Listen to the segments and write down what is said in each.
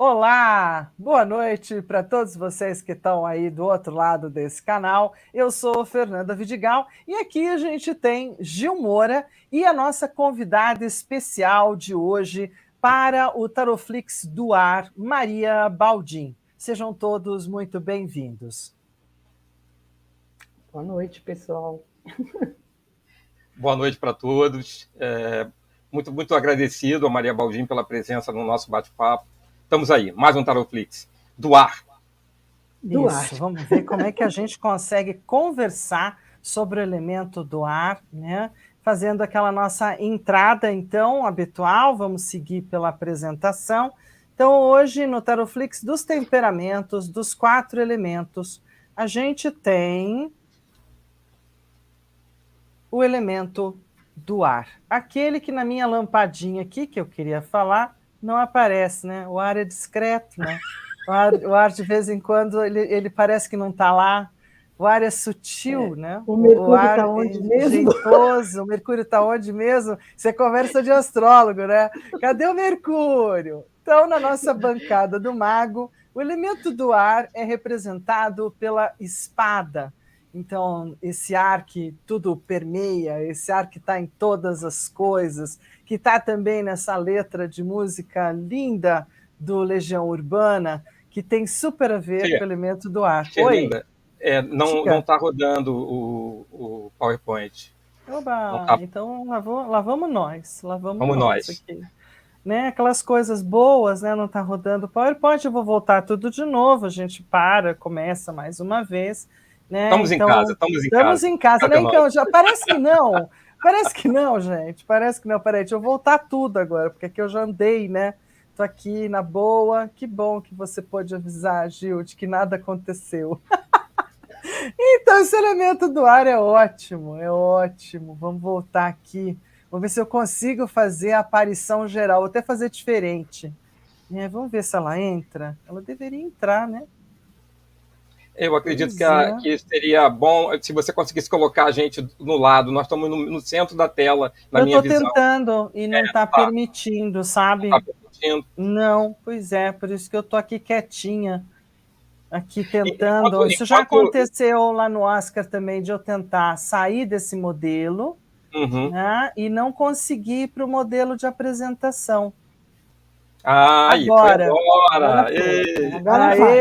Olá, boa noite para todos vocês que estão aí do outro lado desse canal. Eu sou Fernanda Vidigal e aqui a gente tem Gil Moura e a nossa convidada especial de hoje para o Taroflix do Ar, Maria Baldin. Sejam todos muito bem-vindos. Boa noite, pessoal. Boa noite para todos. Muito agradecido a Maria Baldin pela presença no nosso bate-papo. Estamos aí, mais um Taroflix do ar. Isso, vamos ver como é que a gente consegue conversar sobre o elemento do ar, né? Fazendo aquela nossa entrada, então, habitual, vamos seguir pela apresentação. Então, hoje, no Taroflix dos temperamentos, dos 4 elementos, a gente tem o elemento do ar. Aquele que na minha lampadinha aqui, que eu queria falar, não aparece, né? O ar é discreto, né? O ar de vez em quando, ele parece que não está lá. O ar é sutil, né? O Mercúrio ar está onde é mesmo? jeitoso. O Mercúrio está onde mesmo? Você conversa de astrólogo, né? Cadê o Mercúrio? Então, na nossa bancada do mago, o elemento do ar é representado pela espada. Então, esse ar que tudo permeia, esse ar que está em todas as coisas, que está também nessa letra de música linda do Legião Urbana, que tem super a ver com o elemento do ar. Oi? Linda. Não está rodando o PowerPoint. Oba, Tá... então lá vamos nós. Lá vamos nós. Aqui. Né? Aquelas coisas boas, né? Não está rodando o PowerPoint, eu vou voltar tudo de novo, a gente começa mais uma vez. Né? Estamos em casa. Estamos em casa, né? Então, já, parece que não, gente, parece que não. Peraí, deixa eu voltar tudo agora, porque aqui eu já andei, né? Estou aqui na boa, que bom que você pôde avisar, Gil, de que nada aconteceu. Então, esse elemento do ar é ótimo, vamos voltar aqui, vamos ver se eu consigo fazer a aparição geral, vou até fazer diferente. Vamos ver se ela entra, ela deveria entrar, né? Eu acredito que seria bom se você conseguisse colocar a gente no lado. Nós estamos no centro da tela, na minha visão. Eu estou tentando e não está permitindo, sabe? Não está permitindo. Não, pois é, por isso que eu estou aqui quietinha, aqui tentando. Isso já aconteceu lá no Oscar também, de eu tentar sair desse modelo, né, e não conseguir ir para o modelo de apresentação. Agora vai.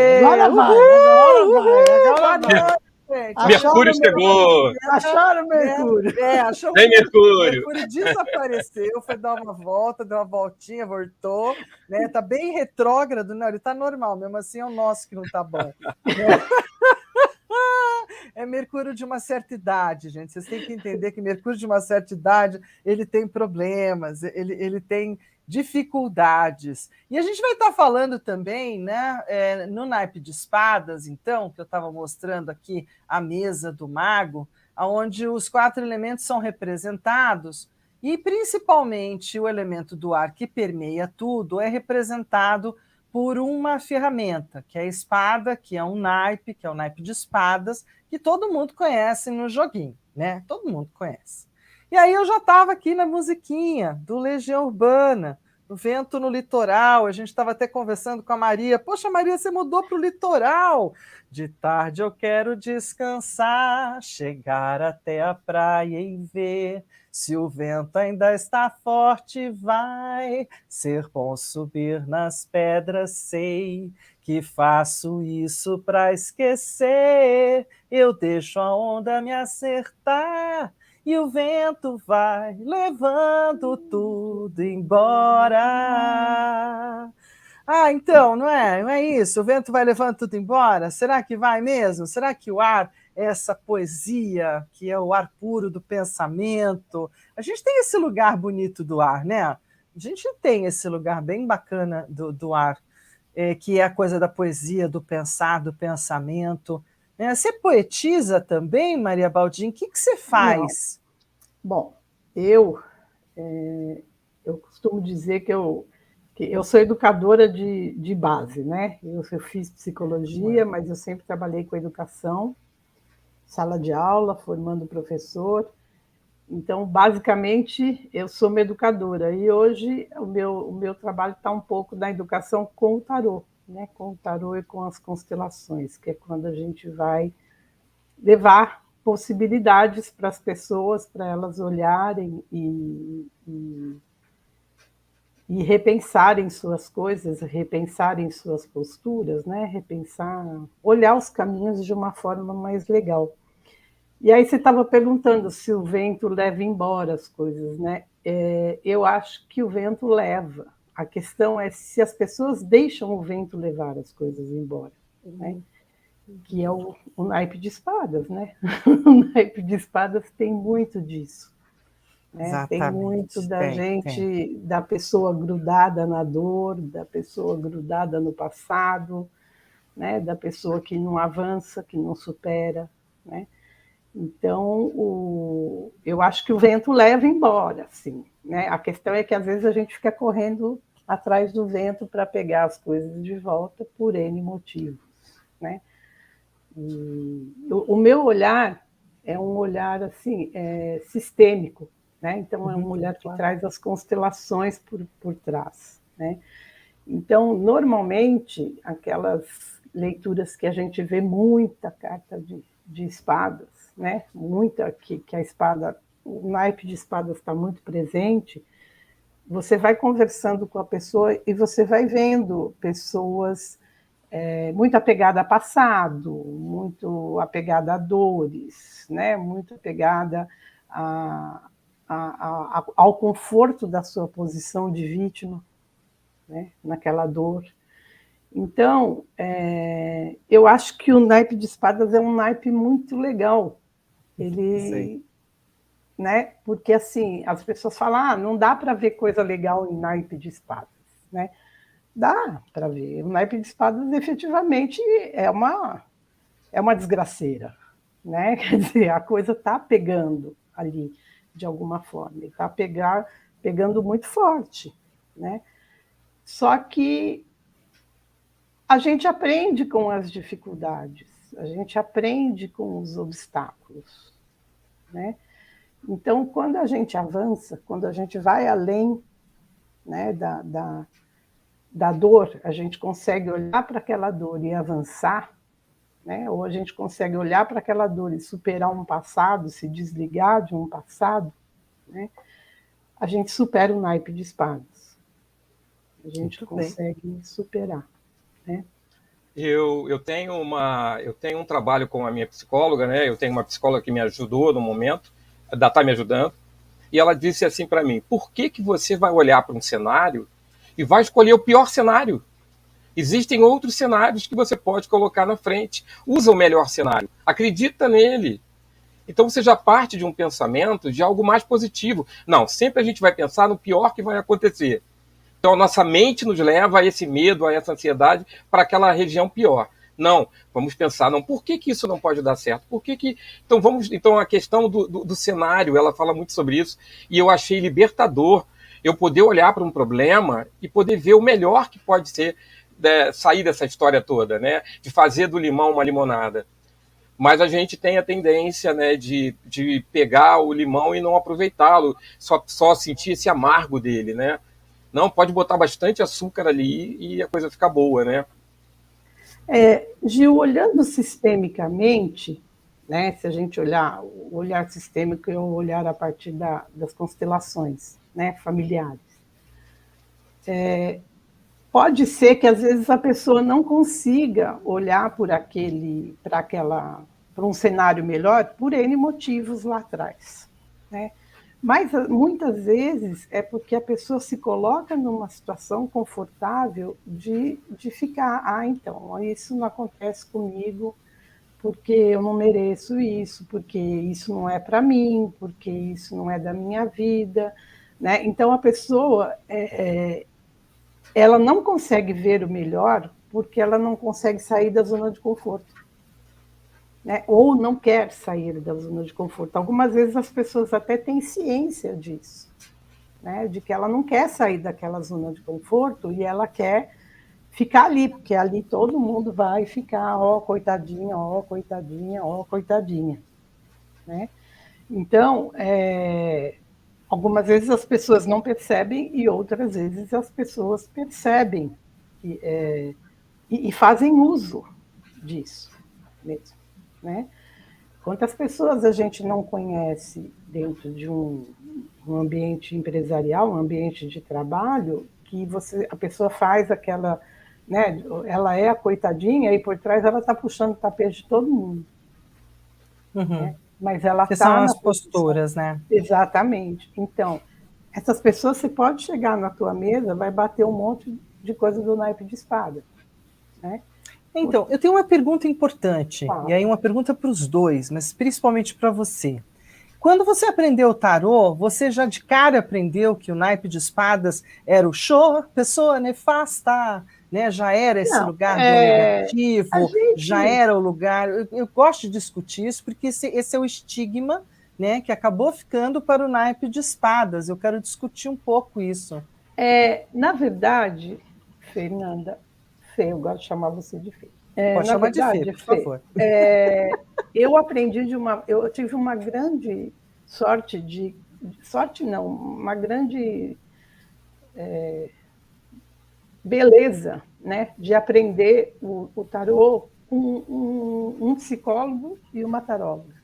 Mercúrio chegou. Acharam o Mercúrio. Achou Vem, Mercúrio. O Mercúrio desapareceu, foi dar uma volta, deu uma voltinha, voltou. Né? Tá bem retrógrado, não, ele tá normal, mesmo assim é o nosso que não tá bom. É Mercúrio de uma certa idade, gente. Vocês têm que entender que Mercúrio de uma certa idade, ele tem problemas, ele tem dificuldades. E a gente vai estar falando também, né, no naipe de espadas, então, que eu estava mostrando aqui a mesa do mago, onde os 4 elementos são representados, e principalmente o elemento do ar que permeia tudo é representado por uma ferramenta, que é a espada, que é o naipe de espadas, que todo mundo conhece no joguinho, né? Todo mundo conhece. E aí eu já estava aqui na musiquinha do Legião Urbana, o Vento no Litoral, a gente estava até conversando com a Maria. Poxa, Maria, você mudou para o litoral. De tarde eu quero descansar, chegar até a praia e ver se o vento ainda está forte, vai ser bom subir nas pedras, sei que faço isso para esquecer. Eu deixo a onda me acertar e o vento vai levando tudo embora. Então, não é isso? O vento vai levando tudo embora? Será que vai mesmo? Será que o ar é essa poesia, que é o ar puro do pensamento? A gente tem esse lugar bonito do ar, né? A gente tem esse lugar bem bacana do ar, que é a coisa da poesia, do pensar, do pensamento. Você poetiza também, Maria Baldin? O que você faz? Não. Bom, eu costumo dizer que eu sou educadora de base, né? Eu fiz psicologia, mas eu sempre trabalhei com educação, sala de aula, formando professor, Então, basicamente, eu sou uma educadora e hoje o meu trabalho está um pouco na educação com o tarô, né? Com o tarô e com as constelações, que é quando a gente vai levar possibilidades para as pessoas, para elas olharem e repensarem suas coisas, repensarem suas posturas, né? Repensar, olhar os caminhos de uma forma mais legal. E aí você estava perguntando se o vento leva embora as coisas, né? Eu acho que o vento leva. A questão é se as pessoas deixam o vento levar as coisas embora, né? Que é o naipe de espadas, né? O naipe de espadas tem muito disso. Né? Tem muito Exatamente. da gente, da pessoa grudada na dor, da pessoa grudada no passado, né? Da pessoa que não avança, que não supera, né? Então, eu acho que o vento leva embora, sim, né? A questão é que às vezes a gente fica correndo atrás do vento para pegar as coisas de volta por N motivos, né? E o meu olhar é um olhar assim, sistêmico, né? Então é um olhar que traz as constelações por trás, né? Então, normalmente, aquelas leituras que a gente vê muita carta de espadas, né? Muita que a espada, o naipe de espadas está muito presente, você vai conversando com a pessoa e você vai vendo pessoas muito apegada a passado, muito apegada a dores, né? Muito apegada ao conforto da sua posição de vítima, né? Naquela dor. Então, eu acho que o naipe de espadas é um naipe muito legal. Ele, né? Porque assim, as pessoas falam, não dá para ver coisa legal em naipe de espadas, né? Dá para ver. O naipe de espadas efetivamente é uma desgraceira, né? Quer dizer, a coisa está pegando ali de alguma forma, está pegando muito forte, né? Só que a gente aprende com as dificuldades, a gente aprende com os obstáculos, né? Então, quando a gente avança, quando a gente vai além, né, da dor, a gente consegue olhar para aquela dor e avançar, né? Ou a gente consegue olhar para aquela dor e superar um passado, se desligar de um passado, né? A gente supera o naipe de espadas. A gente consegue superar, né? Eu tenho um trabalho com a minha psicóloga, né? Eu tenho uma psicóloga que me ajudou no momento, está me ajudando, e ela disse assim para mim: por que você vai olhar para um cenário e vai escolher o pior cenário? Existem outros cenários que você pode colocar na frente. Usa o melhor cenário, acredita nele. Então você já parte de um pensamento de algo mais positivo. Não, sempre a gente vai pensar no pior que vai acontecer. Então a nossa mente nos leva a esse medo, a essa ansiedade, para aquela região pior. Não, vamos pensar, não, por que isso não pode dar certo? Então a questão do cenário, ela fala muito sobre isso, e eu achei libertador eu poder olhar para um problema e poder ver o melhor que pode ser, sair dessa história toda, né? De fazer do limão uma limonada. Mas a gente tem a tendência, né, de pegar o limão e não aproveitá-lo, só sentir esse amargo dele, né? Não, pode botar bastante açúcar ali e a coisa fica boa, né? Gil, olhando sistemicamente, né, se a gente olhar, o olhar sistêmico é o olhar a partir das constelações, né, familiares. Pode ser que às vezes a pessoa não consiga olhar para um cenário melhor por N motivos lá atrás, né? Mas muitas vezes é porque a pessoa se coloca numa situação confortável de ficar, então, isso não acontece comigo porque eu não mereço isso, porque isso não é para mim, porque isso não é da minha vida, né? Então a pessoa ela não consegue ver o melhor porque ela não consegue sair da zona de conforto, né? Ou não quer sair da zona de conforto. Algumas vezes as pessoas até têm ciência disso, né? De que ela não quer sair daquela zona de conforto e ela quer ficar ali, porque ali todo mundo vai ficar, ó, coitadinha, ó, coitadinha, ó, coitadinha, né? Então, algumas vezes as pessoas não percebem e outras vezes as pessoas percebem e fazem uso disso mesmo, né? Quantas pessoas a gente não conhece dentro de um ambiente empresarial, um ambiente de trabalho, que a pessoa faz aquela, né? Ela é a coitadinha e por trás ela está puxando o tapete de todo mundo, né? Mas ela Que são está na as posição. posturas, né? Exatamente. Então, essas pessoas, você pode chegar na tua mesa, vai bater um monte de coisa do naipe de espada, né? Então, eu tenho uma pergunta importante, e aí Fala. uma pergunta para os dois, mas principalmente para você. Quando você aprendeu o tarô, você já de cara aprendeu que o naipe de espadas era o show, pessoa nefasta, né? Já era esse Não, lugar do a negativo, já gente era o lugar. Eu gosto de discutir isso porque esse é o estigma, né, que acabou ficando para o naipe de espadas. Eu quero discutir um pouco isso. Na verdade, Fernanda, Fê, eu gosto de chamar você de Fê. Pode Na chamar de Fê, verdade, por Fê, favor. eu aprendi eu tive uma grande sorte sorte não, uma grande beleza, né, de aprender o tarô com um psicólogo e uma taróloga,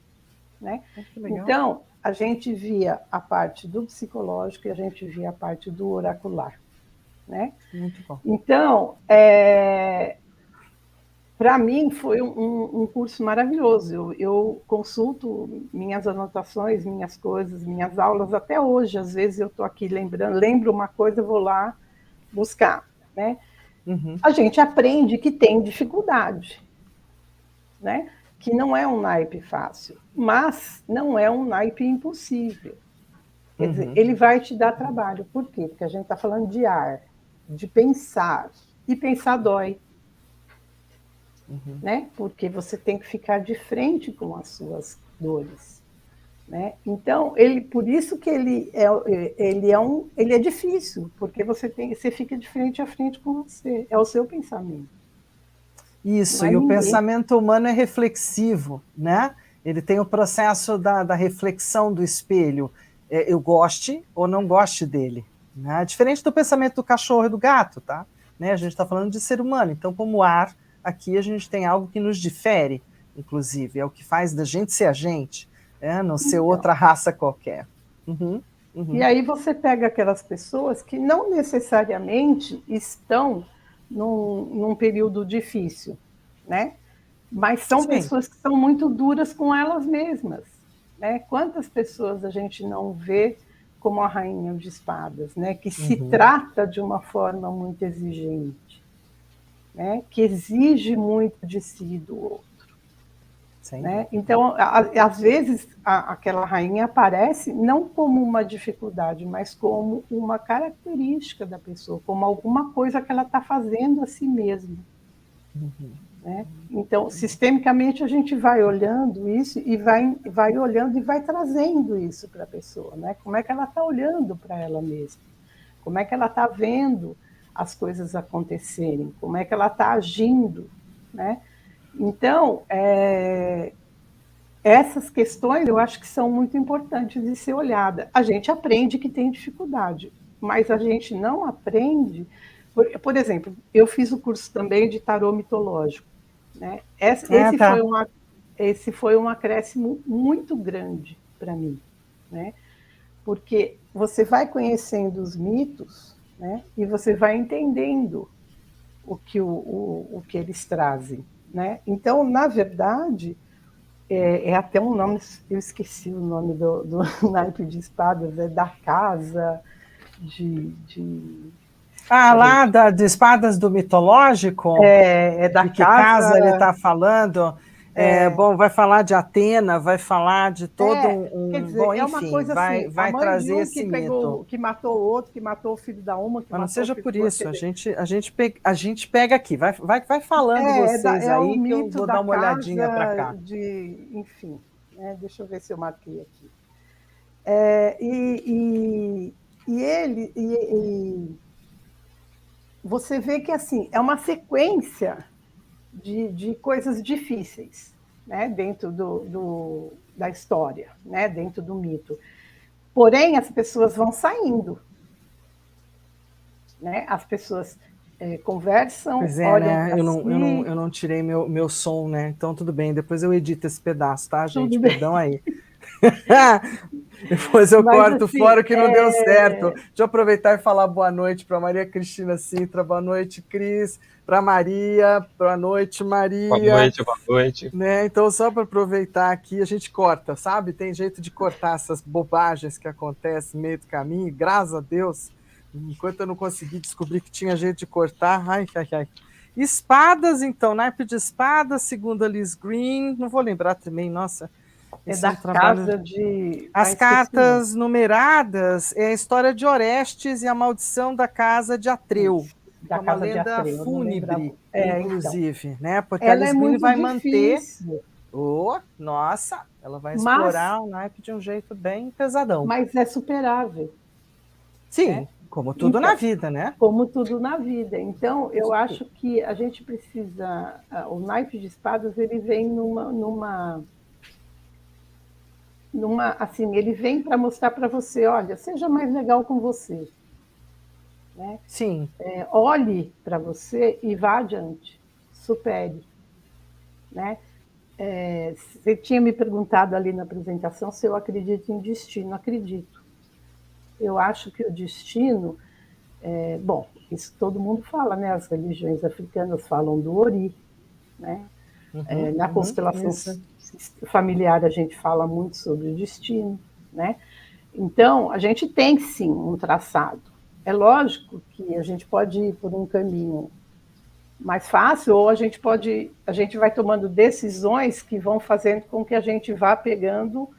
né? Que legal. Então, a gente via a parte do psicológico e a gente via a parte do oracular, né? Muito bom. Então, para mim foi um curso maravilhoso. Eu consulto minhas anotações, minhas coisas, minhas aulas até hoje. Às vezes eu estou aqui lembro uma coisa, eu vou lá buscar, né? Uhum. A gente aprende que tem dificuldade, né? Que não é um naipe fácil, mas não é um naipe impossível. Quer dizer, ele vai te dar trabalho. Por quê? Porque a gente está falando de ar, de pensar. E pensar dói. Né? Porque você tem que ficar de frente com as suas dores. Né? Então, por isso que ele é difícil, porque você fica de frente a frente com você. É o seu pensamento. Isso, Não é e o ninguém. pensamento humano é reflexivo, né? Ele tem o processo da reflexão do espelho. Eu goste ou não goste dele. Né? Diferente do pensamento do cachorro e do gato, tá? Né? A gente está falando de ser humano. Então, como ar, aqui a gente tem algo que nos difere, inclusive. É o que faz da gente ser a gente, né? Não ser Então, outra raça qualquer. Uhum, e uhum. aí você pega aquelas pessoas que não necessariamente estão num período difícil, né? Mas são Sim. pessoas que são muito duras com elas mesmas, né? Quantas pessoas a gente não vê como a rainha de espadas, né? Que se trata de uma forma muito exigente, né? Que exige muito de si e do outro. Né? Então, às vezes, aquela rainha aparece não como uma dificuldade, mas como uma característica da pessoa, como alguma coisa que ela está fazendo a si mesma. Né? Então, sistemicamente, a gente vai olhando isso e vai olhando e vai trazendo isso para a pessoa. Né? Como é que ela está olhando para ela mesma? Como é que ela está vendo as coisas acontecerem? Como é que ela está agindo? Né? Então, essas questões eu acho que são muito importantes de ser olhada. A gente aprende que tem dificuldade, mas a gente não aprende. Por exemplo, eu fiz o curso também de tarô mitológico. Né? Esse foi um acréscimo muito grande para mim, né? Porque você vai conhecendo os mitos, né? E você vai entendendo o que eles trazem. Né? Então, na verdade, é até um nome, eu esqueci o nome do naipe de espadas, é da casa de Lá de espadas do mitológico? da De que casa ele casa. está falando? Bom, vai falar de Atena, vai falar de todo Quer dizer, Bom, é uma enfim, coisa assim, a vai mãe de trazer um esse mito. que matou o outro, que matou o filho da uma, que Mas não matou o seja filho por do outro. isso, a gente pega aqui, vai falando vocês É o aí que eu mito vou da dar uma olhadinha para casa cá. enfim, né? Deixa eu ver se eu marquei aqui. Você vê que assim é uma sequência de coisas difíceis, né, dentro da história, né, dentro do mito. Porém, as pessoas vão saindo, né? As pessoas conversam, Pois é, olham né? para si. Eu não tirei meu som, né? Então tudo bem, depois eu edito esse pedaço, tá, gente? Tudo bem. Perdão aí. Depois eu Mas, corto assim, fora o que não deu certo. Deixa eu aproveitar e falar boa noite para Maria Cristina Sintra, boa noite, Cris, para Maria, boa noite, Boa Maria. noite, boa noite. Né? Então, só para aproveitar aqui, a gente corta, sabe? Tem jeito de cortar essas bobagens que acontecem no meio do caminho, graças a Deus. Enquanto eu não consegui descobrir que tinha jeito de cortar, ai, ai, ai. Espadas, então, naipe de espadas, segundo a Liz Green, não vou lembrar também, nossa. É Esse da um trabalho... casa de... As cartas numeradas é a história de Orestes e a maldição da casa de Atreu. Da É uma casa de lenda Atreu, fúnebre, então. inclusive, né? Porque a Ela Liz é Green muito vai manter. difícil. Nossa, ela vai explorar o naipe de um jeito bem pesadão. Mas é superável. Sim, né? como tudo então, na vida, né? Como tudo na vida. Então, eu acho que a gente precisa... O naipe de espadas, ele vem assim, ele vem para mostrar para você, olha, seja mais legal com você. Né? Sim. Olhe para você e vá adiante. Supere. Né? Você tinha me perguntado ali na apresentação se eu acredito em destino. Acredito. Eu acho que o destino... bom, isso todo mundo fala, né? As religiões africanas falam do Ori. Né? Na constelação familiar a gente fala muito sobre o destino. Né? Então, a gente tem sim um traçado. É lógico que a gente pode ir por um caminho mais fácil, ou a gente vai tomando decisões que vão fazendo com que a gente vá pegando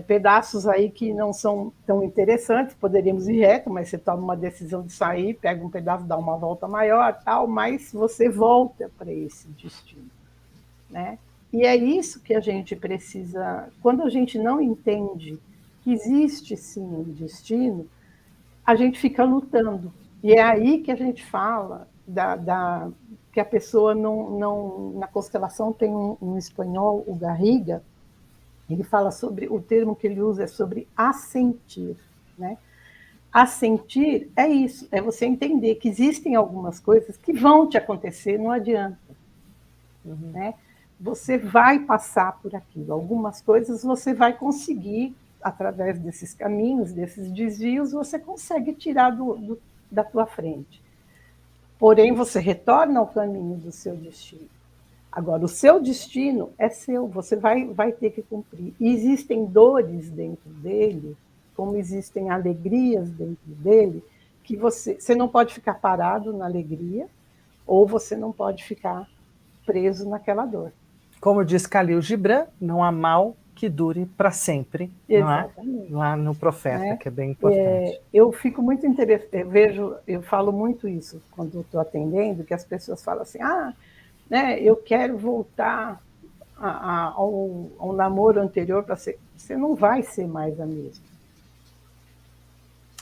pedaços aí que não são tão interessantes, poderíamos ir reto, mas você toma uma decisão de sair, pega um pedaço, dá uma volta maior, tal, mas você volta para esse destino. Né? E é isso que a gente precisa, quando a gente não entende que existe sim um destino, a gente fica lutando. E é aí que a gente fala que a pessoa não... Na constelação tem um espanhol, o Garriga, ele fala sobre... O termo que ele usa é sobre assentir. Né? Assentir é isso, é você entender que existem algumas coisas que vão te acontecer, não adianta. Né? Você vai passar por aquilo. Algumas coisas você vai conseguir, através desses caminhos, desses desvios, você consegue tirar da tua frente. Porém, você retorna ao caminho do seu destino. Agora, o seu destino é seu, você vai ter que cumprir. E existem dores dentro dele, como existem alegrias dentro dele, que você não pode ficar parado na alegria, ou você não pode ficar preso naquela dor. Como diz Khalil Gibran, não há mal que dure para sempre. Exatamente. Lá no Profeta, que é bem importante. Eu fico muito interessada, eu falo muito isso quando estou atendendo, que as pessoas falam assim, né, eu quero voltar ao namoro anterior para ser... Você não vai ser mais a mesma.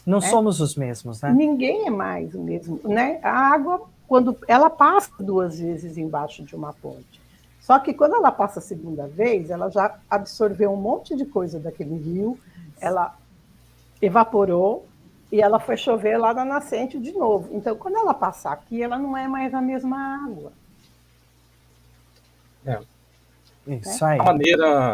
Não somos os mesmos, né? Ninguém é mais o mesmo. Né? A água, quando ela passa 2 vezes embaixo de uma ponte, só que quando ela passa a segunda vez, ela já absorveu um monte de coisa daquele rio, ela evaporou e ela foi chover lá na nascente de novo. Então, quando ela passar aqui, ela não é mais a mesma água. Isso aí.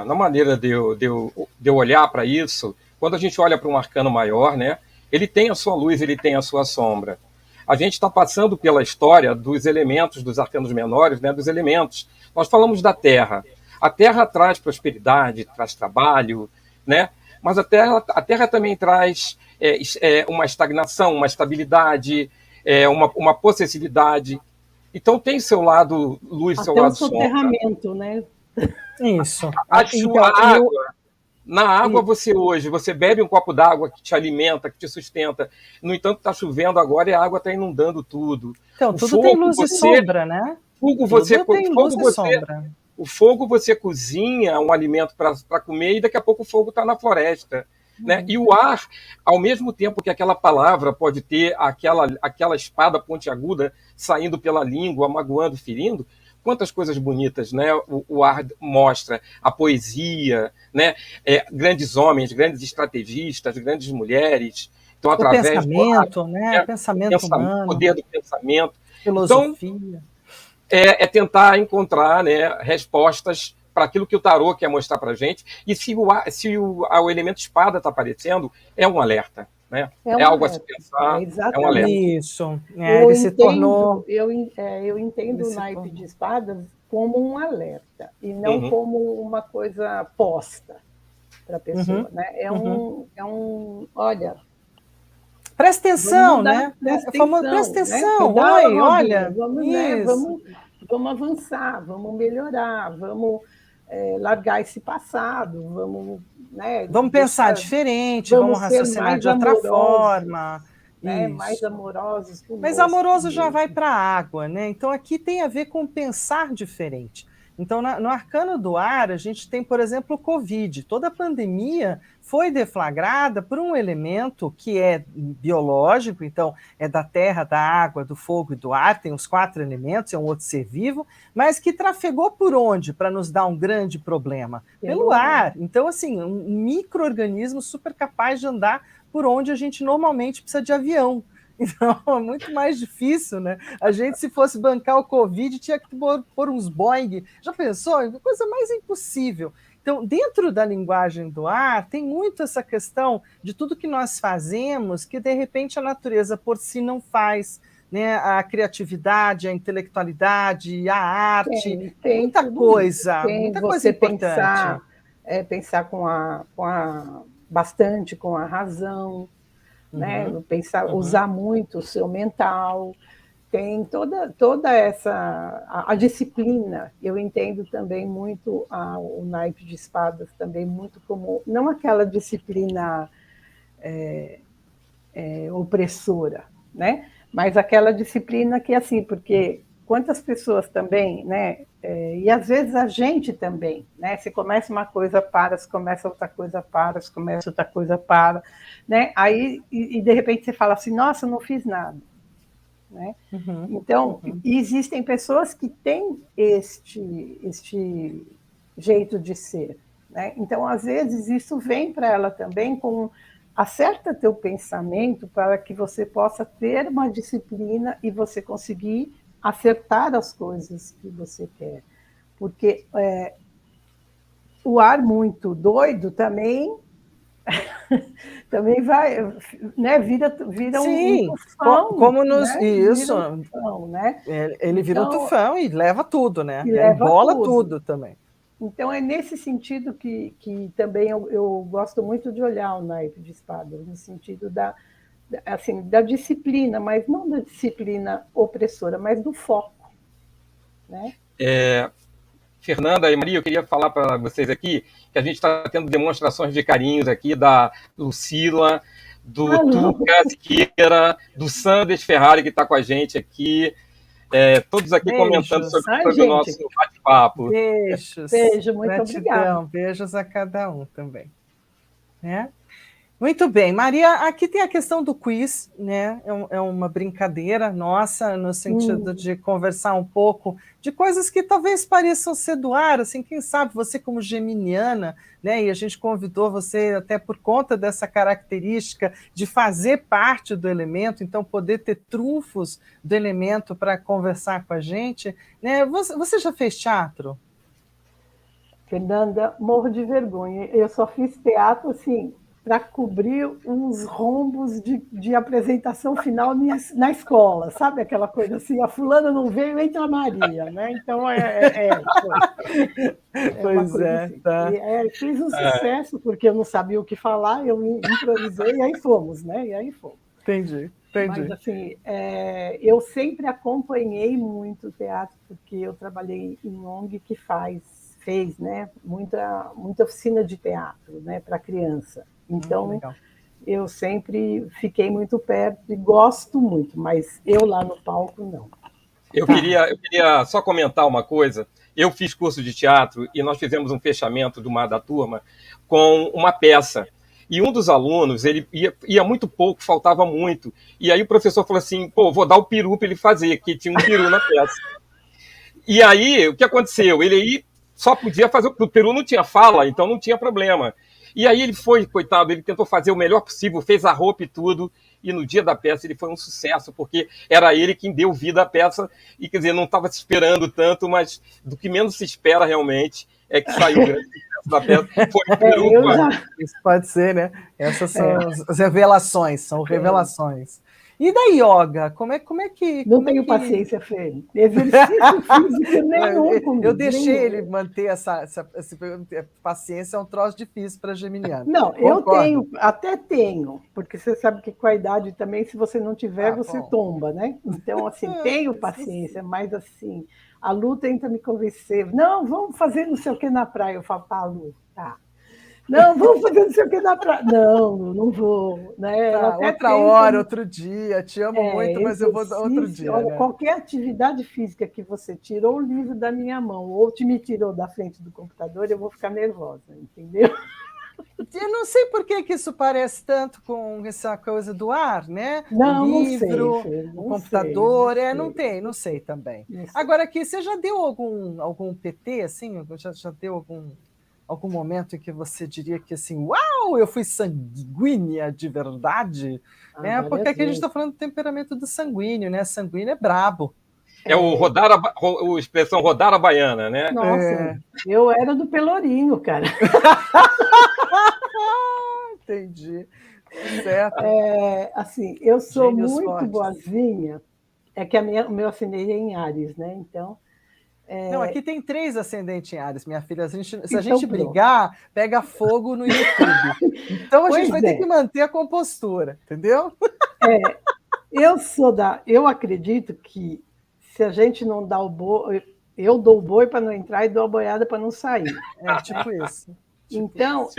Na maneira de eu olhar para isso, quando a gente olha para um arcano maior, né, ele tem a sua luz, ele tem a sua sombra. A gente está passando pela história dos elementos, dos arcanos menores, né, dos elementos. Nós falamos da Terra. A Terra traz prosperidade, traz trabalho, né? Mas a Terra também traz uma estagnação, uma estabilidade, uma possessividade. Então tem seu lado luz, seu lado sombra. Até o soterramento, né? Isso. Na água, você bebe um copo d'água que te alimenta, que te sustenta. No entanto, está chovendo agora e a água está inundando tudo. Então, tudo tem luz e sombra, né? O fogo você cozinha um alimento para comer e daqui a pouco o fogo está na floresta. Né? E o ar, ao mesmo tempo que aquela palavra pode ter aquela espada pontiaguda saindo pela língua, magoando, ferindo, quantas coisas bonitas, né? O ar mostra, a poesia, né? Grandes homens, grandes estrategistas, grandes mulheres. Então, O através do ar, pensamento, né? O né? pensamento O humano, poder do pensamento. Então, filosofia. tentar encontrar, né, respostas para aquilo que o tarô quer mostrar para a gente. E se o elemento espada está aparecendo, é um alerta. Né? um Algo a se alerta. pensar, é um alerta. Exatamente. Isso. Eu Ele se tornou. entendo, eu entendo o naipe de espadas como um alerta e não como uma coisa posta para a pessoa, né? Olha, presta atenção, né? Presta atenção, né? olha, vamos, né? Vamos avançar, vamos melhorar, vamos largar esse passado, vamos, né? Vamos pensar diferente, vamos raciocinar de outra forma. Né, mais amorosos conosco. Mas amoroso já vai para a água, né? Então aqui tem a ver com pensar diferente. Então, no arcano do ar, a gente tem, por exemplo, o Covid. Toda a pandemia foi deflagrada por um elemento que é biológico, então é da terra, da água, do fogo e do ar, tem os 4 elementos, é um outro ser vivo, mas que trafegou por onde para nos dar um grande problema? Pelo ar. Então, assim, um micro-organismo super capaz de andar por onde a gente normalmente precisa de avião. Então, é muito mais difícil, né? A gente, se fosse bancar o Covid, tinha que pôr uns Boeing. Já pensou? Coisa mais impossível. Então, dentro da linguagem do ar, tem muito essa questão de tudo que nós fazemos que, de repente, a natureza por si não faz. Né? A criatividade, a intelectualidade, a arte, tem muita coisa importante. Pensar bastante com a razão, né? Usar muito o seu mental, tem toda essa a disciplina. Eu entendo também muito o naipe de espadas também muito como não aquela disciplina opressora, né? Mas aquela disciplina que assim, porque quantas pessoas também, né? E às vezes a gente também, né? Se começa uma coisa, para, se começa outra coisa, para, se começa outra coisa, para, né? Aí, e de repente você fala assim, nossa, não fiz nada, né? Então, existem pessoas que têm este jeito de ser, né? Então, às vezes, isso vem para ela também com acerta teu pensamento para que você possa ter uma disciplina e você conseguir acertar as coisas que você quer. Porque o ar muito doido também vai, né, vira Sim, um tufão. Como nos... Né? Isso. Vira um tufão, né? Ele vira um tufão e leva tudo, né? E embola tudo também. Então, é nesse sentido que também eu gosto muito de olhar o naipe de espadas, no sentido da disciplina, mas não da disciplina opressora, mas do foco. Né? Fernanda e Maria, eu queria falar para vocês aqui que a gente está tendo demonstrações de carinhos aqui da Lucila, do Tuca Siqueira, do Sanders Ferrari, que está com a gente aqui. Todos aqui comentando sobre o nosso bate-papo. Beijo, muito obrigada. Beijos a cada um também. Muito bem, Maria, aqui tem a questão do quiz, né? É uma brincadeira nossa, no sentido de conversar um pouco de coisas que talvez pareçam ser do ar, assim, quem sabe você como geminiana, né? E a gente convidou você até por conta dessa característica de fazer parte do elemento, então poder ter trunfos do elemento para conversar com a gente, né? Você já fez teatro? Fernanda, morro de vergonha. Eu só fiz teatro, assim, para cobrir uns rombos de apresentação final na escola, sabe aquela coisa assim, a fulana não veio, entra a Maria, né? Então pois é, assim. tá. Fiz um sucesso, porque eu não sabia o que falar, eu improvisei e aí fomos, né? E aí fomos. Entendi. Mas, assim, eu sempre acompanhei muito o teatro, porque eu trabalhei em ONG que fez, né, muita oficina de teatro, né, para criança. Então, eu sempre fiquei muito perto e gosto muito, mas eu lá no palco, não. Eu queria só comentar uma coisa. Eu fiz curso de teatro e nós fizemos um fechamento da turma com uma peça. E um dos alunos, ele ia muito pouco, faltava muito. E aí o professor falou assim, vou dar o peru para ele fazer, que tinha um peru na peça. E aí, o que aconteceu? Ele aí só podia fazer. O peru não tinha fala, então não tinha problema. E aí ele foi, coitado, ele tentou fazer o melhor possível, fez a roupa e tudo. E no dia da peça ele foi um sucesso, porque era ele quem deu vida à peça. E quer dizer, não estava se esperando tanto, mas do que menos se espera realmente é que saiu o grande sucesso da peça. Foi o peru. Isso pode ser, né? Essas são as revelações, são revelações. E da yoga? Como é que... Não tenho paciência, Fê. Exercício físico nenhum comigo. Eu deixei ele manter essa paciência, é um troço difícil para geminiano. Não, eu tenho, até tenho, porque você sabe que com a idade também, se você não tiver, você tomba, né? Então, assim, tenho paciência, mas assim, a Lu tenta me convencer. Não, vamos fazer não sei o que na praia. Eu falo, tá, Lu, tá. Não, vamos fazer não sei o que na praia. Não vou. Né? Outra hora, outro dia. Te amo muito, mas eu vou outro dia. Olha, né? Qualquer atividade física que você tirou o livro da minha mão ou me tirou da frente do computador, eu vou ficar nervosa, entendeu? Eu não sei por que isso parece tanto com essa coisa do ar, né? Não, o livro, não sei, o computador, não sei também. Não sei. Agora aqui, você já deu algum PT, assim? Já deu algum momento em que você diria que assim, uau, eu fui sanguínea de verdade? Né? Porque aqui a gente está falando do temperamento do sanguíneo, né? Sanguíneo é brabo. É o expressão rodar a baiana, né? Nossa, eu era do Pelourinho, cara. Entendi. Certo. Assim, eu sou muito boazinha. É que o meu ascendente é em Áries, né? Então. Não, aqui tem 3 ascendentes em Áries, minha filha. Se a gente brigar, pega fogo no YouTube. Então a gente vai ter que manter a compostura, entendeu? Eu acredito que se a gente não dá o boi, eu dou o boi para não entrar e dou a boiada para não sair. Tipo isso. Então,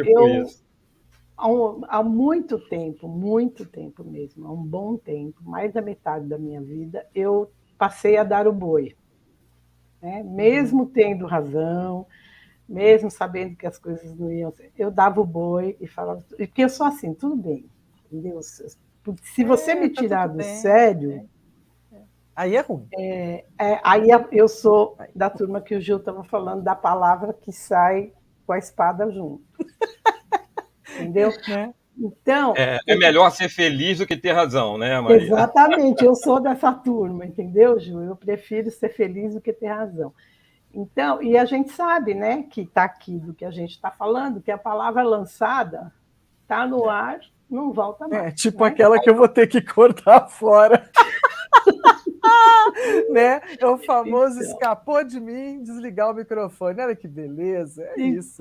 há muito tempo mesmo, há um bom tempo, mais da metade da minha vida, eu passei a dar o boi. Né? Mesmo tendo razão, mesmo sabendo que as coisas não iam ser, eu dava o boi e falava, porque eu sou assim, tudo bem, entendeu? Porque se você me tirar do sério, aí é ruim. Aí eu sou da turma que o Gil estava falando, da palavra que sai com a espada junto. Entendeu? Então, é melhor ser feliz do que ter razão, né, Maria? Exatamente, eu sou dessa turma, entendeu, Ju? Eu prefiro ser feliz do que ter razão. Então, e a gente sabe, né, que está aqui do que a gente está falando, que a palavra lançada está no ar, não volta mais. Tipo aquela que eu vou ter que cortar fora. Né? É o famoso escapou de mim, desligar o microfone. Olha que beleza, isso.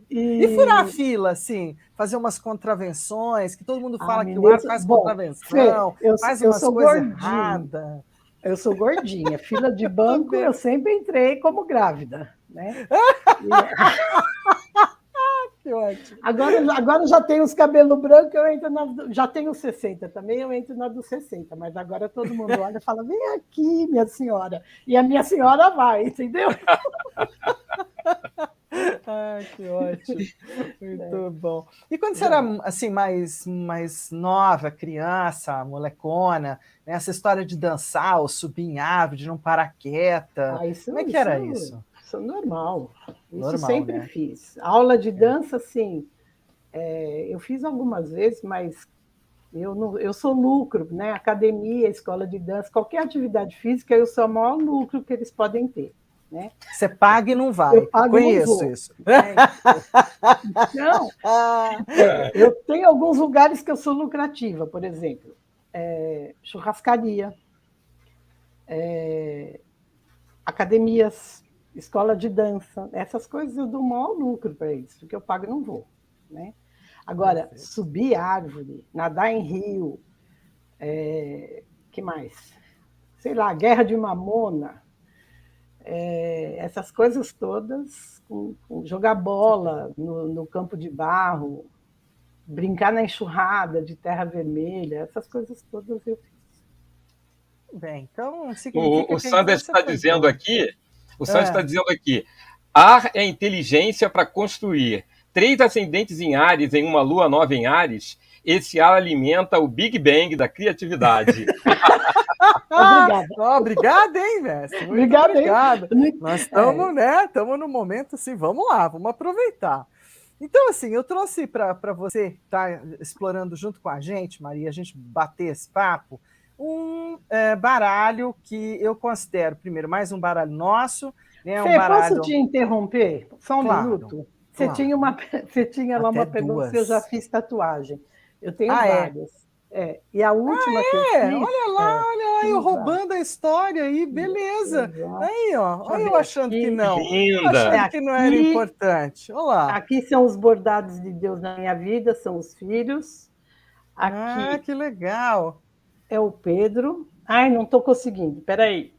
E furar a fila, assim, fazer umas contravenções, que todo mundo fala que o ar faz contravenção, faz umas coisas erradas. Eu sou gordinha, fila de banco eu sempre entrei como grávida, né? Que ótimo. Agora já tenho os cabelos brancos, já tenho 60 também, eu entro na dos 60, mas agora todo mundo olha e fala, vem aqui, minha senhora. E a minha senhora vai, entendeu? Que ótimo. Muito bom. E quando você era assim, mais nova, criança, molecona, né, essa história de dançar ou subir em árvore, de não parar quieta, como é que era isso? Isso é normal. Isso normal, sempre né? fiz. Aula de dança, sim. Eu fiz algumas vezes, mas eu sou lucro, né? Academia, escola de dança, qualquer atividade física, eu sou o maior lucro que eles podem ter. Né? Você paga e não vai. Eu pago Conheço e não vou. isso. Então, eu tenho alguns lugares que eu sou lucrativa, por exemplo, churrascaria, academias, escola de dança, essas coisas eu dou o maior lucro para isso, porque eu pago e não vou. Né? Agora, subir árvore, nadar em rio, que mais? Sei lá, guerra de mamona, essas coisas todas, jogar bola no campo de barro, brincar na enxurrada de terra vermelha, essas coisas todas eu fiz. Bem, então significa o Sandra está dizendo aqui, É. ar é inteligência para construir. 3 ascendentes em Áries em uma lua nova em Áries, esse ar alimenta o Big Bang da criatividade. Obrigada. obrigado, hein, mestre? Muito Obrigada, obrigado. hein? Nós estamos, né? Estamos no momento assim, vamos lá, vamos aproveitar. Então, assim, eu trouxe para você estar explorando junto com a gente, Maria, a gente bater esse papo, um baralho que eu considero, primeiro, mais um baralho nosso, né? Um Fê, posso baralho. te interromper? Só um Claro, minuto? claro. Você tinha lá Até uma pergunta se eu já duas. fiz tatuagem. Eu tenho Ah, é? várias. E a última que eu fiz. Olha lá, eu Fiz várias. roubando a história aí, beleza. Exato. Aí, ó, Deixa eu olha eu ver achando que aqui. não, Linda! achando que não era Aqui, importante. Olha lá. aqui são os bordados de Deus na minha vida, são os filhos. Ah, Aqui que legal. é o Pedro. Ai, não estou conseguindo. Espera aí.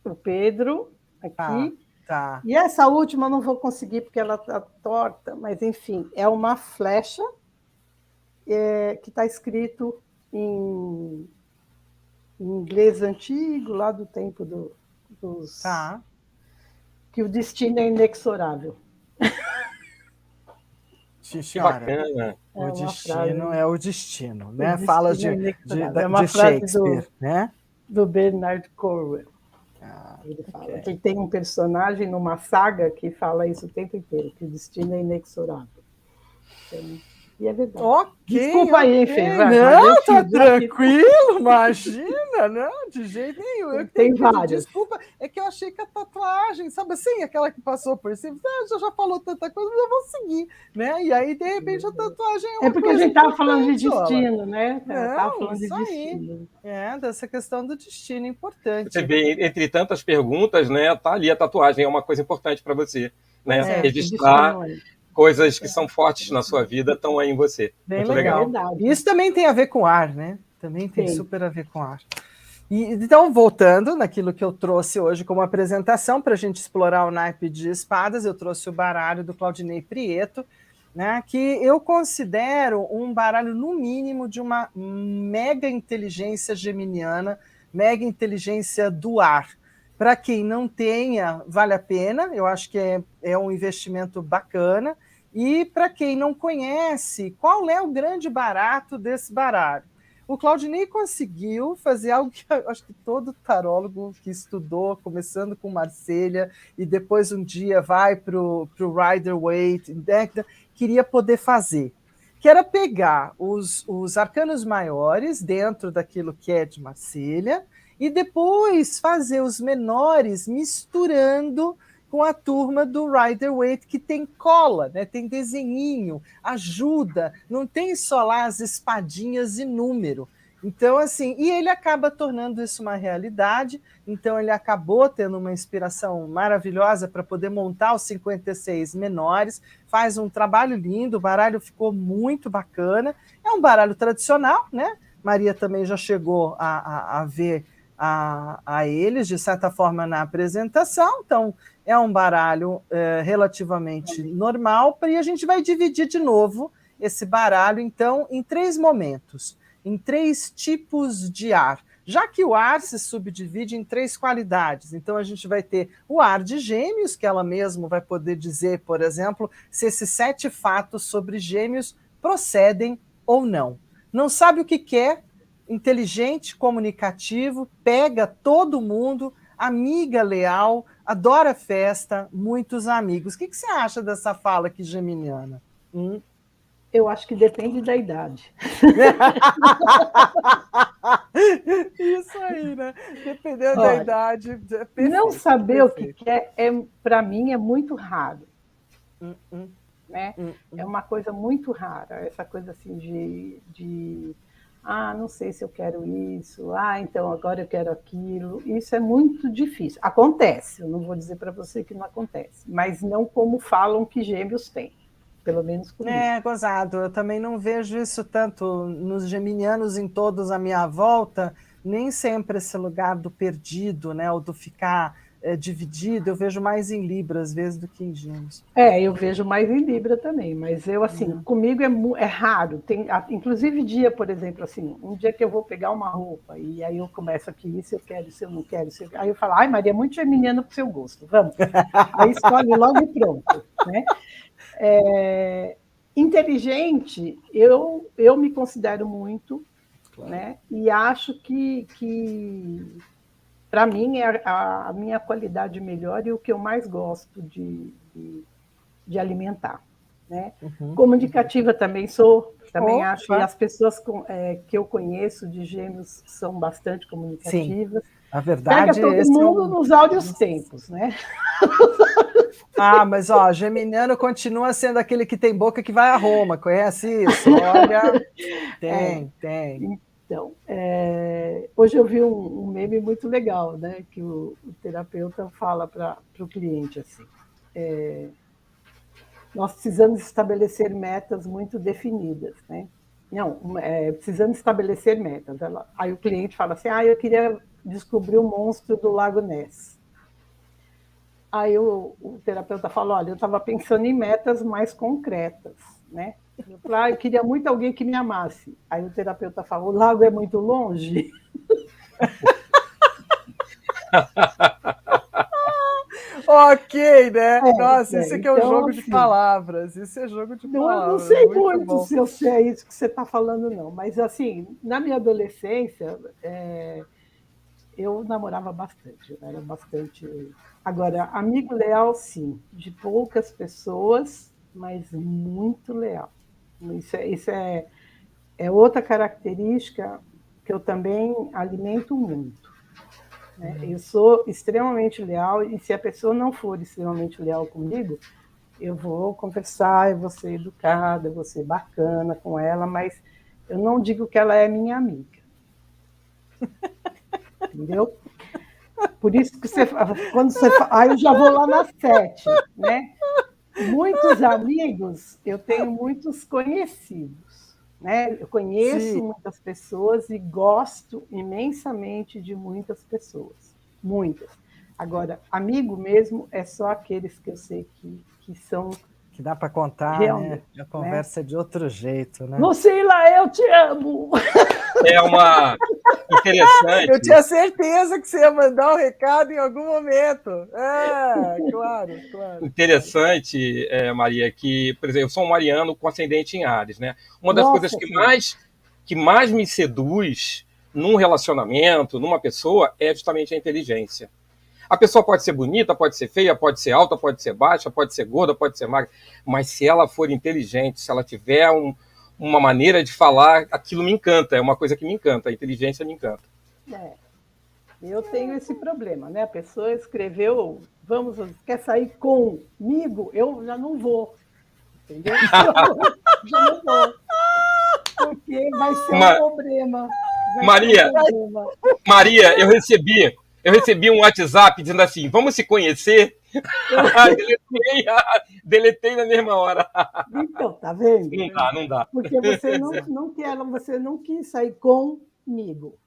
O Pedro, Tá, aqui. tá. E essa última eu não vou conseguir porque ela está torta, mas enfim, é uma flecha que está escrito em inglês antigo, lá do tempo dos. Tá. Que o destino é inexorável. Que Senhora, bacana! o uma destino frase. é o destino, né? O Fala destino é de, inexorável. É uma de frase Shakespeare, né? do Bernard Cornwell. Ah, Ele fala ok. que tem um personagem numa saga que fala isso o tempo inteiro, que o destino é inexorável. Então, e é verdade. Ok. Desculpa aí, ok. Fê, vai, Não, mas eu tá fiz, tranquilo, imagina, não, de jeito nenhum. Eu que Tem tenho que pedir várias. desculpa, é que eu achei que a tatuagem, sabe assim, aquela que passou por cima, já falou tanta coisa, mas eu vou seguir, né? E aí, de repente, a tatuagem é uma É porque a coisa gente estava falando de importante, Ola. destino, né? Estava Não, falando de isso aí. destino. Dessa questão do destino Você importante. vê, entre tantas perguntas, né, tá ali a tatuagem, é uma coisa importante para você, né? Pois é. Registrar O destino coisas que são fortes na sua vida estão aí em você. Bem Muito legal. legal. Verdade. E isso também tem a ver com ar, né? Também tem Tem. super a ver com ar. E, então, voltando naquilo que eu trouxe hoje como apresentação, para a gente explorar o naipe de espadas, eu trouxe o baralho do Claudinei Prieto, né, que eu considero um baralho, no mínimo, de uma mega inteligência geminiana, mega inteligência do ar. Para quem não tenha, vale a pena, eu acho que é um investimento bacana. E para quem não conhece, qual é o grande barato desse baralho? O Claudinei conseguiu fazer algo que eu acho que todo tarólogo que estudou, começando com Marselha, e depois um dia vai para o Rider-Waite, queria poder fazer, que era pegar os arcanos maiores dentro daquilo que é de Marselha, e depois fazer os menores misturando com a turma do Rider-Waite, que tem cola, né? Tem desenhinho, ajuda, não tem só lá as espadinhas e número. Então, assim, e ele acaba tornando isso uma realidade, então ele acabou tendo uma inspiração maravilhosa para poder montar os 56 menores, faz um trabalho lindo, o baralho ficou muito bacana, é um baralho tradicional, né? Maria também já chegou a ver a eles, de certa forma, na apresentação, então é um baralho relativamente normal, e a gente vai dividir de novo esse baralho, então, em 3 momentos, em 3 tipos de ar, já que o ar se subdivide em 3 qualidades. Então, a gente vai ter o ar de Gêmeos, que ela mesma vai poder dizer, por exemplo, se esses 7 fatos sobre Gêmeos procedem ou não. Não sabe o que quer, inteligente, comunicativo, pega todo mundo, amiga leal, adora festa, muitos amigos. O que você acha dessa fala aqui geminiana? Eu acho que depende da idade. Isso aí, né? Dependendo da idade. Perfeito, não saber perfeito. o que para mim, é muito raro. Né? É uma coisa muito rara, essa coisa assim de não sei se eu quero isso, então agora eu quero aquilo. Isso é muito difícil. Acontece, eu não vou dizer para você que não acontece, mas não como falam que Gêmeos têm, pelo menos comigo. Gozado, eu também não vejo isso tanto nos geminianos em todos à minha volta, nem sempre esse lugar do perdido, né, ou do ficar dividido, eu vejo mais em Libra, às vezes, do que em Gêmeos. Eu vejo mais em Libra também, mas eu, assim, comigo é raro. Tem, inclusive dia, por exemplo, assim, um dia que eu vou pegar uma roupa, e aí eu começo aqui, isso eu quero, isso eu não quero, isso eu... Aí eu falo, Maria, é muito geminiana pro seu gosto, vamos. Aí escolhe logo e pronto, né? Inteligente, eu me considero muito, claro, né? E acho que para mim, é a minha qualidade melhor e o que eu mais gosto de alimentar. Né? Comunicativa também sou, também acho, e as pessoas que eu conheço de Gêmeos são bastante comunicativas. Sim, a verdade pega todo mundo nos áureos tempos, né? Mas ó, geminiano continua sendo aquele que tem boca que vai a Roma, conhece isso? Olha, tem. Então, hoje eu vi um meme muito legal, né? Que o terapeuta fala para o cliente assim. Nós precisamos estabelecer metas muito definidas, né? Não, precisamos estabelecer metas. Aí o cliente fala assim, eu queria descobrir o monstro do Lago Ness. Aí o terapeuta fala, olha, eu estava pensando em metas mais concretas, né? Eu falei, eu queria muito alguém que me amasse. Aí o terapeuta fala, o lago é muito longe? Ok, né? Nossa, isso aqui é um jogo de palavras. Isso é jogo de palavras. Não sei muito se é isso que você está falando, não. Mas, assim, na minha adolescência, eu namorava bastante. Eu era bastante... Agora, amigo leal, sim. De poucas pessoas, mas muito leal. Isso é outra característica que eu também alimento muito. Né? Eu sou extremamente leal, e se a pessoa não for extremamente leal comigo, eu vou conversar, eu vou ser educada, eu vou ser bacana com ela, mas eu não digo que ela é minha amiga. Entendeu? Por isso que quando você fala, eu já vou lá na 7, né? Muitos amigos, eu tenho muitos conhecidos, né? Eu conheço muitas pessoas e gosto imensamente de muitas pessoas, muitas. Agora, amigo mesmo é só aqueles que eu sei que são... Que dá para contar, né? A conversa é de outro jeito, né? Lucila, eu te amo! É uma... Interessante. Eu tinha certeza que você ia mandar um recado em algum momento. Claro. Interessante, Maria, que, por exemplo, eu sou um mariano com ascendente em Áries, né? Uma das coisas que mais me seduz num relacionamento, numa pessoa, é justamente a inteligência. A pessoa pode ser bonita, pode ser feia, pode ser alta, pode ser baixa, pode ser gorda, pode ser magra, mas se ela for inteligente, se ela tiver uma maneira de falar, aquilo me encanta, é uma coisa que me encanta, a inteligência me encanta. Eu tenho esse problema, né? A pessoa escreveu, quer sair comigo? Eu já não vou, entendeu? Já não vou, porque vai ser um problema. Maria, eu recebi um WhatsApp dizendo assim, vamos se conhecer? Deletei na mesma hora. Então, tá vendo? Não dá. Porque você não quis sair comigo.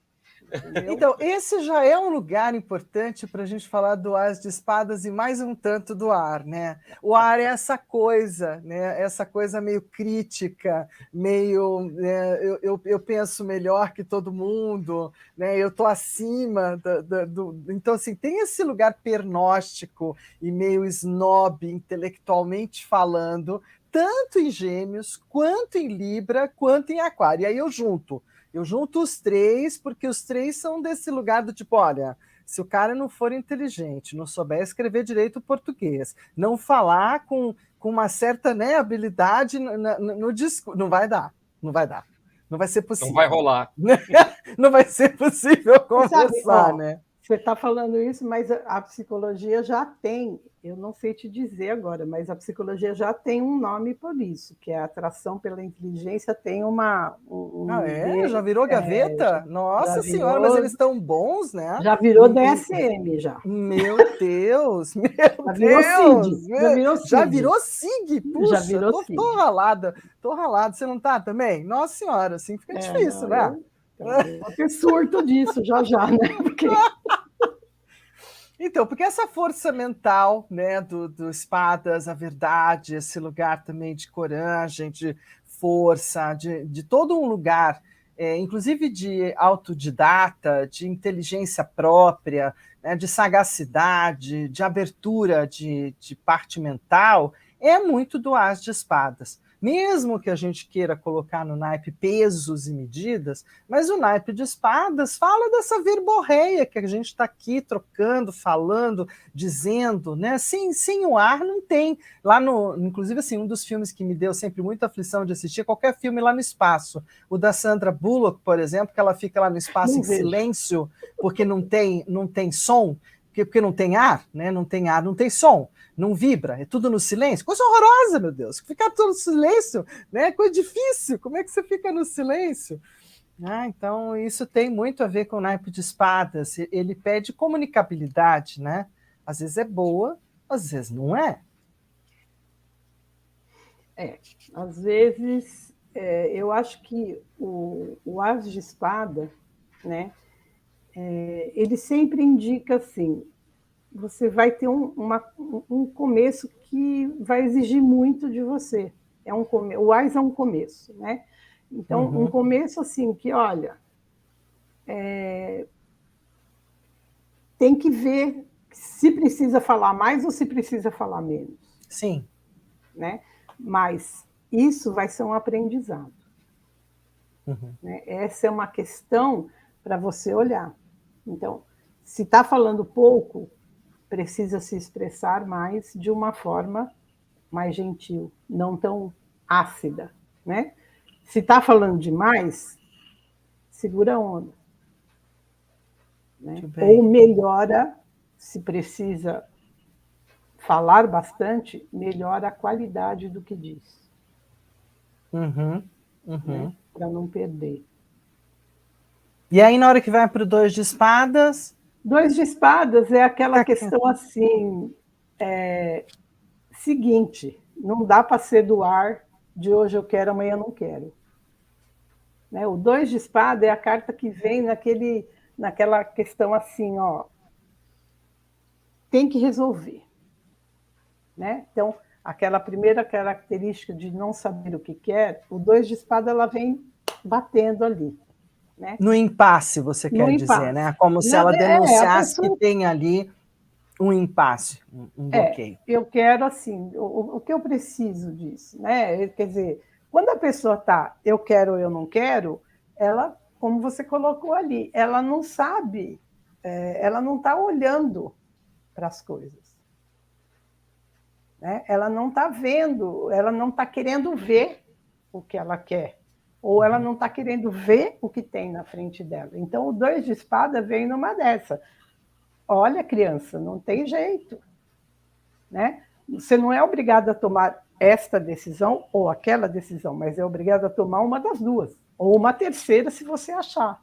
Entendeu? Então, esse já é um lugar importante para a gente falar do As de Espadas e mais um tanto do ar, né? O ar é essa coisa, né? Essa coisa meio crítica, meio eu penso melhor que todo mundo, né? Eu estou acima do... Então, assim, tem esse lugar pernóstico e meio snob, intelectualmente falando, tanto em Gêmeos, quanto em Libra, quanto em Aquário. E aí eu junto os três, porque os três são desse lugar do tipo, olha, se o cara não for inteligente, não souber escrever direito o português, não falar com uma certa, né, habilidade no discurso, não vai dar. Não vai ser possível. Não vai rolar. Não vai ser possível conversar, né? Você está falando isso, mas a psicologia já tem, eu não sei te dizer agora, mas a psicologia já tem um nome por isso, que é a atração pela inteligência, tem já virou gaveta? Nossa senhora, mas eles estão bons, né? Já virou DSM, já. Meu Deus! Já virou SIG! Puxa, já virou SIG. Tô ralado. Você não tá também? Nossa senhora, assim fica difícil, né? Vou ter surto disso já, né? Então, porque essa força mental, né, do Espadas, a verdade, esse lugar também de coragem, de força, de todo um lugar, inclusive de autodidata, de inteligência própria, né, de sagacidade, de abertura de parte mental, é muito do As de Espadas. mesmo que a gente queira colocar no naipe pesos e medidas, mas o naipe de espadas fala dessa verborreia que a gente está aqui trocando, falando, dizendo, né? Sem o ar não tem. Lá no, inclusive, assim, um dos filmes que me deu sempre muita aflição de assistir é qualquer filme lá no espaço. O da Sandra Bullock, por exemplo, que ela fica lá no espaço em silêncio, porque não tem som, porque não tem ar, né? Não tem ar, não tem som, não vibra, é tudo no silêncio. Coisa horrorosa, meu Deus. Ficar tudo no silêncio, né? Coisa difícil. Como é que você fica no silêncio? Ah, então, isso tem muito a ver com o naipe de espadas. Ele pede comunicabilidade, né? Às vezes é boa, às vezes não é. Às vezes, eu acho que o as de espada, né, ele sempre indica assim, você vai ter um começo que vai exigir muito de você. O as é um começo, né? Então, um começo assim que, olha, tem que ver se precisa falar mais ou se precisa falar menos. Sim. Né? Mas isso vai ser um aprendizado. Né? Essa é uma questão para você olhar. Então, se está falando pouco, precisa se expressar mais de uma forma mais gentil, não tão ácida. Né? Se está falando demais, segura a onda. Né? Ou melhora, se precisa falar bastante, melhora a qualidade do que diz. Né? Para não perder. E aí, na hora que vai para o 2 de espadas... 2 de espadas é aquela questão assim, seguinte, não dá para ser do ar de hoje eu quero, amanhã eu não quero. Né? O 2 de espada é a carta que vem naquela questão assim, ó, tem que resolver. Né? Então, aquela primeira característica de não saber o que quer, o 2 de espada ela vem batendo ali. Né? No impasse, você quer dizer, né? Como se ela denunciasse que tem ali um impasse, um bloqueio. Eu quero, assim, o que eu preciso disso, né? Quer dizer, quando a pessoa está eu quero, eu não quero, ela, como você colocou ali, ela não sabe, ela não está olhando para as coisas. Né? Ela não está vendo, ela não está querendo ver o que ela quer, ou ela não está querendo ver o que tem na frente dela. Então, o 2 de espada vem numa dessa. Olha, criança, não tem jeito. Né? Você não é obrigada a tomar esta decisão ou aquela decisão, mas é obrigada a tomar uma das duas, ou uma terceira, se você achar.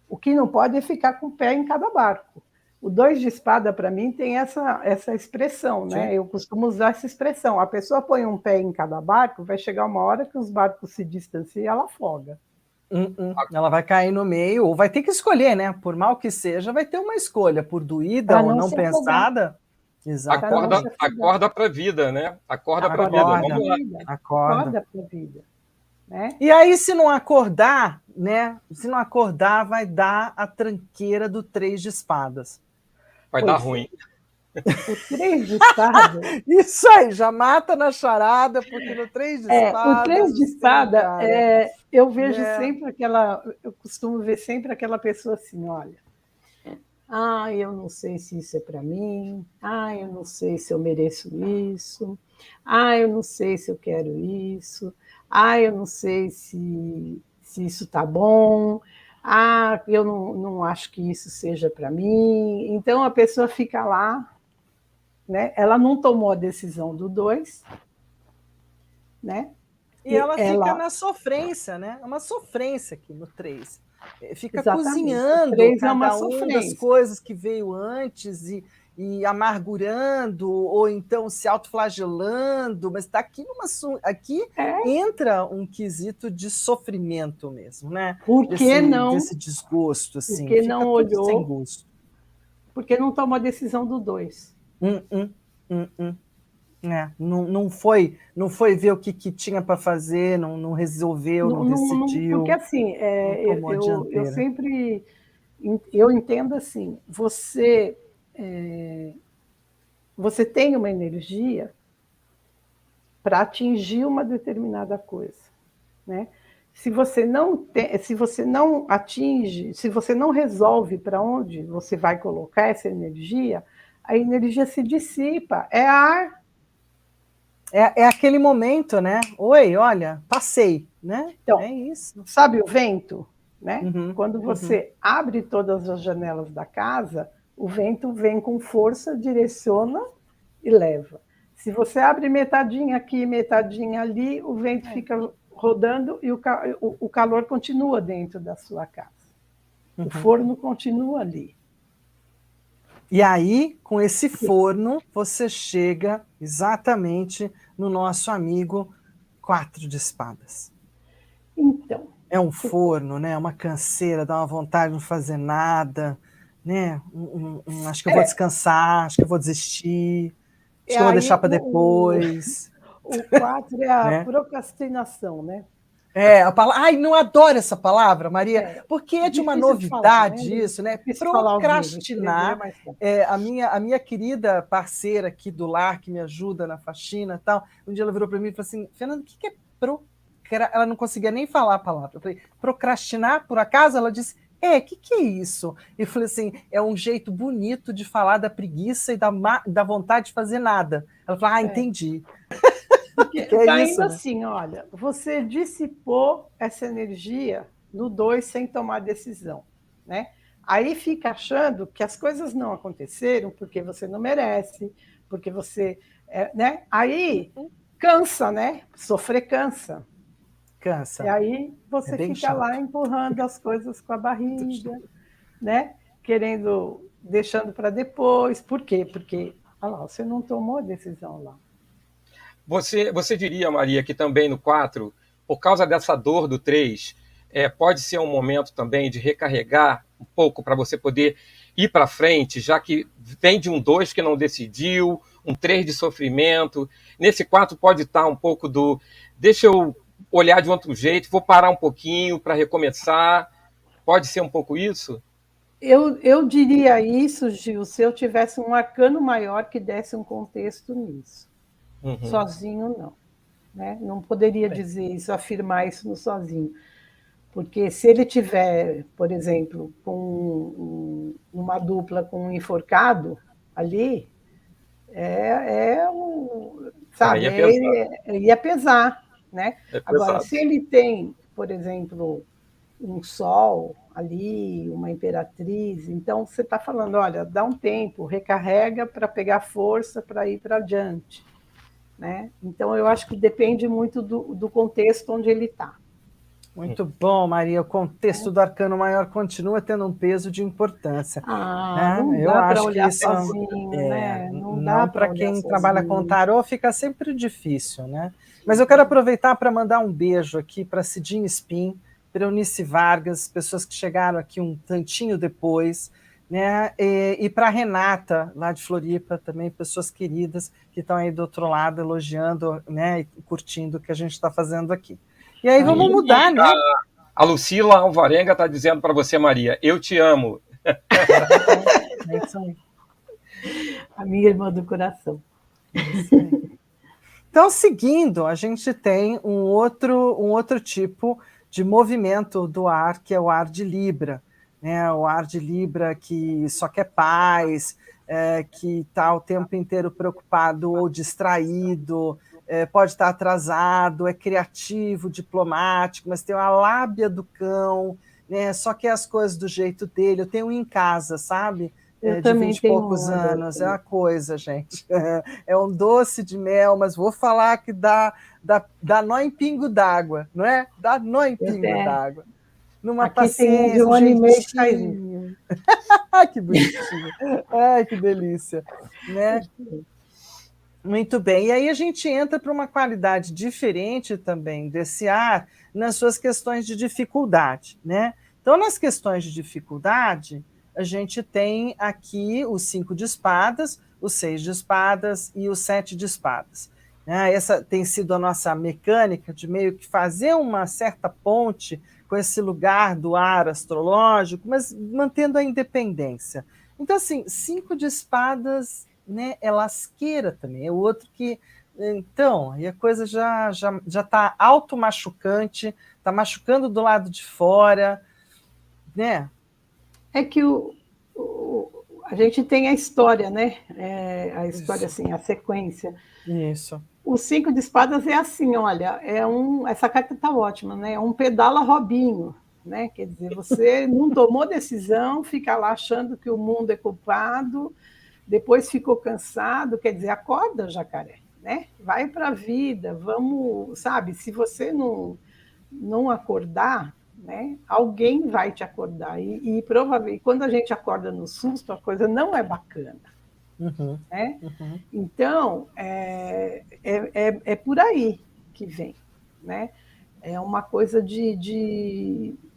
O que não pode é ficar com o pé em cada barco. O 2 de espada, para mim, tem essa expressão, né? Eu costumo usar essa expressão. A pessoa põe um pé em cada barco, vai chegar uma hora que os barcos se distanciam e ela afoga. Ela vai cair no meio, ou vai ter que escolher, né? Por mal que seja, vai ter uma escolha, por doída ou não pensada. Exato. Acorda para a vida, né? Acorda para a vida. Vamos lá. Acorda para a vida. Né? E aí, se não acordar, né? Se não acordar, vai dar a tranqueira do 3 de espadas. Vai dar ruim. O 3 de espada... Isso aí, já mata na charada, porque no 3 de espada... O 3 de espada, eu vejo sempre eu costumo ver sempre aquela pessoa assim, olha, eu não sei se isso é para mim, eu não sei se eu mereço isso, eu não sei se eu quero isso, eu não sei se isso está bom, eu não acho que isso seja para mim. Então, a pessoa fica lá, né? Ela não tomou a decisão do 2, né? E ela fica na sofrência, né? É uma sofrência aqui no 3. Fica cozinhando cada uma das coisas que veio antes e amargurando, ou então se autoflagelando, mas está aqui aqui entra um quesito de sofrimento mesmo, né? Desse desgosto, assim. Porque não olhou, sem gosto. Porque não tomou a decisão do 2. Não foi ver o que tinha para fazer, não resolveu, não decidiu. Porque assim, eu sempre entendo assim, você tem uma energia para atingir uma determinada coisa, né? Se você não atinge, se você não resolve para onde você vai colocar essa energia, a energia se dissipa, é ar. É aquele momento, né? Oi, olha, passei, né? Então, é isso. Sabe o vento, né? Uhum, Quando você abre todas as janelas da casa, o vento vem com força, direciona e leva. Se você abre metadinha aqui, metadinha ali, o vento fica rodando e o calor continua dentro da sua casa. O forno continua ali. E aí, com esse forno, você chega exatamente no nosso amigo 4 de espadas. Então. É um forno, né? Uma canseira, dá uma vontade de não fazer nada, né? Acho que eu vou descansar, acho que eu vou desistir, acho que eu vou deixar para depois. O 4 é a né? procrastinação, né? A palavra. Ai, não adoro essa palavra, Maria, porque é de uma novidade isso, né? Procrastinar. A minha querida parceira aqui do lar, que me ajuda na faxina e tal, um dia ela virou para mim e falou assim: Fernanda, o que é ela não conseguia nem falar a palavra. Eu falei: procrastinar, por acaso? Ela disse: o que é isso? Eu falei assim: é um jeito bonito de falar da preguiça e da vontade de fazer nada. Ela falou: entendi. Porque tá indo assim, olha, você dissipou essa energia no 2 sem tomar decisão, né? Aí fica achando que as coisas não aconteceram porque você não merece, porque você, né? Aí cansa, né? Sofrer cansa. Cansa. E aí você fica lá empurrando as coisas com a barriga, né? Deixando para depois. Por quê? Porque olha lá, você não tomou a decisão lá. Você diria, Maria, que também no 4, por causa dessa dor do 3, pode ser um momento também de recarregar um pouco para você poder ir para frente, já que vem de um 2 que não decidiu, um 3 de sofrimento. Nesse 4 pode estar um pouco do deixa eu olhar de outro jeito, vou parar um pouquinho para recomeçar. Pode ser um pouco isso? Eu diria isso, Gil, se eu tivesse um arcano maior que desse um contexto nisso. Sozinho, não. Né? Não poderia dizer isso, afirmar isso no sozinho. Porque se ele tiver, por exemplo, com uma dupla com um enforcado ali, sabe, ia pesar, né? Agora, se ele tem, por exemplo, um sol ali, uma imperatriz, então você está falando, olha, dá um tempo, recarrega para pegar força para ir para adiante. Né? Então, eu acho que depende muito do contexto onde ele está. Muito bom, Maria. O contexto do arcano maior continua tendo um peso de importância. Não dá para olhar sozinho, né? Não para quem trabalha com tarô fica sempre difícil, né? Mas eu quero aproveitar para mandar um beijo aqui para Cidinha Spin, para Eunice Vargas, pessoas que chegaram aqui um tantinho depois, né? E para Renata, lá de Floripa, também, pessoas queridas que estão aí do outro lado elogiando, né, e curtindo o que a gente está fazendo aqui. E aí vamos mudar, né? A Lucila Alvarenga está dizendo para você, Maria, eu te amo. É isso aí. A minha irmã do coração. Isso aí. Então, seguindo, a gente tem um outro tipo de movimento do ar, que é o ar de Libra. Né? O ar de Libra que só quer paz, que está o tempo inteiro preocupado ou distraído, pode estar atrasado, é criativo, diplomático, mas tem uma lábia do cão, né? Só quer as coisas do jeito dele. Eu tenho um em casa, sabe? De 20 e poucos anos, é uma coisa, gente. É um doce de mel, mas vou falar que dá nó em pingo d'água, não é? Dá nó em pingo d'água. Numa aqui paciência, tem um ano e meio que faz isso. Ai, que bonitinho. Ai, que delícia. Né? Muito bem. E aí a gente entra para uma qualidade diferente também desse ar nas suas questões de dificuldade, né? Então, nas questões de dificuldade, a gente tem aqui os 5 de espadas, os 6 de espadas e os 7 de espadas. Essa tem sido a nossa mecânica de meio que fazer uma certa ponte com esse lugar do ar astrológico, mas mantendo a independência. Então, assim, 5 de espadas, né, é lasqueira também, é o outro que Então, e a coisa já está auto-machucante, está machucando do lado de fora, né? É que a gente tem a história, né? A história, Isso. assim, a sequência. Isso. O 5 de espadas é assim, olha, essa carta está ótima, né? É um pedala Robinho, né? Quer dizer, você não tomou decisão, fica lá achando que o mundo é culpado, depois ficou cansado, quer dizer, acorda, jacaré, né? Vai para a vida, vamos, sabe? Se você não acordar, né? Alguém vai te acordar e provavelmente quando a gente acorda no susto, a coisa não é bacana. Uhum. Né? Uhum. Então, é por aí que vem. Né? É uma coisa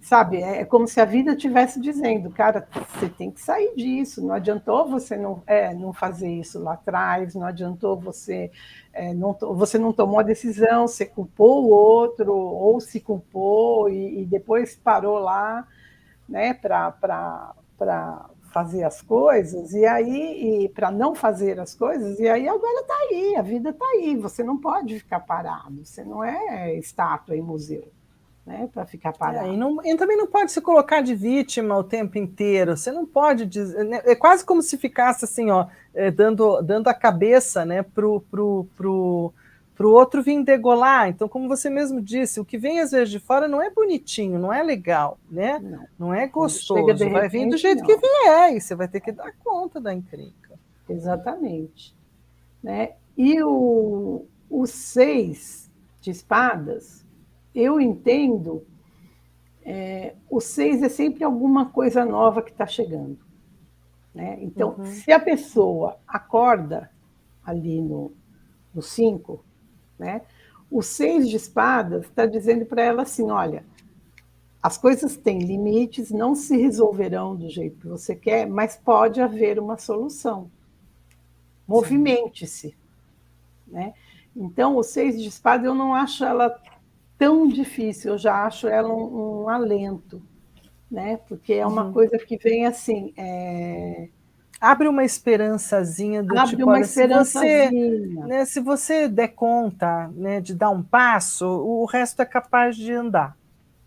sabe, é como se a vida estivesse dizendo, cara, você tem que sair disso, não adiantou você não fazer isso lá atrás, não adiantou você não tomou a decisão, você culpou o outro, ou se culpou e depois parou lá, né, para fazer as coisas, e aí, para não fazer as coisas, e aí agora está aí, a vida está aí, você não pode ficar parado, você não é estátua em museu, né, para ficar parado. E também não pode se colocar de vítima o tempo inteiro, você não pode dizer, né, é quase como se ficasse assim, ó, dando a cabeça, né, pro outro vir degolar. Então, como você mesmo disse, o que vem às vezes de fora não é bonitinho, não é legal, né? Não é gostoso, vai vir do jeito que vier, e você vai ter que dar conta da encrenca. Exatamente. Né? E o 6 de espadas, eu entendo, o 6 é sempre alguma coisa nova que está chegando. Né? Então, se a pessoa acorda ali no 5, né? O 6 de espadas está dizendo para ela assim, olha, as coisas têm limites, não se resolverão do jeito que você quer, mas pode haver uma solução. Movimente-se. Né? Então, o 6 de espadas, eu não acho ela tão difícil, eu já acho ela um alento, né? Porque é uma coisa que vem assim... Abre uma esperançazinha do Abre tipo, uma olha, esperançazinha. se você der conta, né, de dar um passo, o resto é capaz de andar.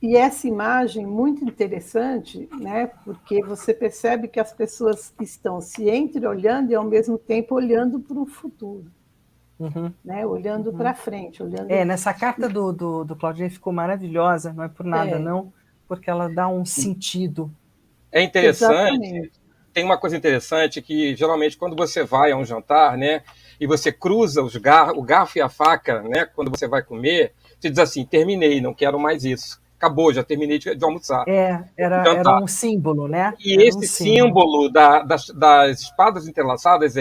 E essa imagem muito interessante, né, porque você percebe que as pessoas estão se entreolhando e, ao mesmo tempo, olhando para o futuro. Né, olhando para frente. Nessa carta do Claudinei ficou maravilhosa, não é por nada, não, porque ela dá um sentido. É interessante. Exatamente. Tem uma coisa interessante que, geralmente, quando você vai a um jantar, né, e você cruza o garfo e a faca, né, quando você vai comer, você diz assim, terminei, não quero mais isso. Acabou, já terminei de almoçar. Era um símbolo, né? E esse símbolo das espadas entrelaçadas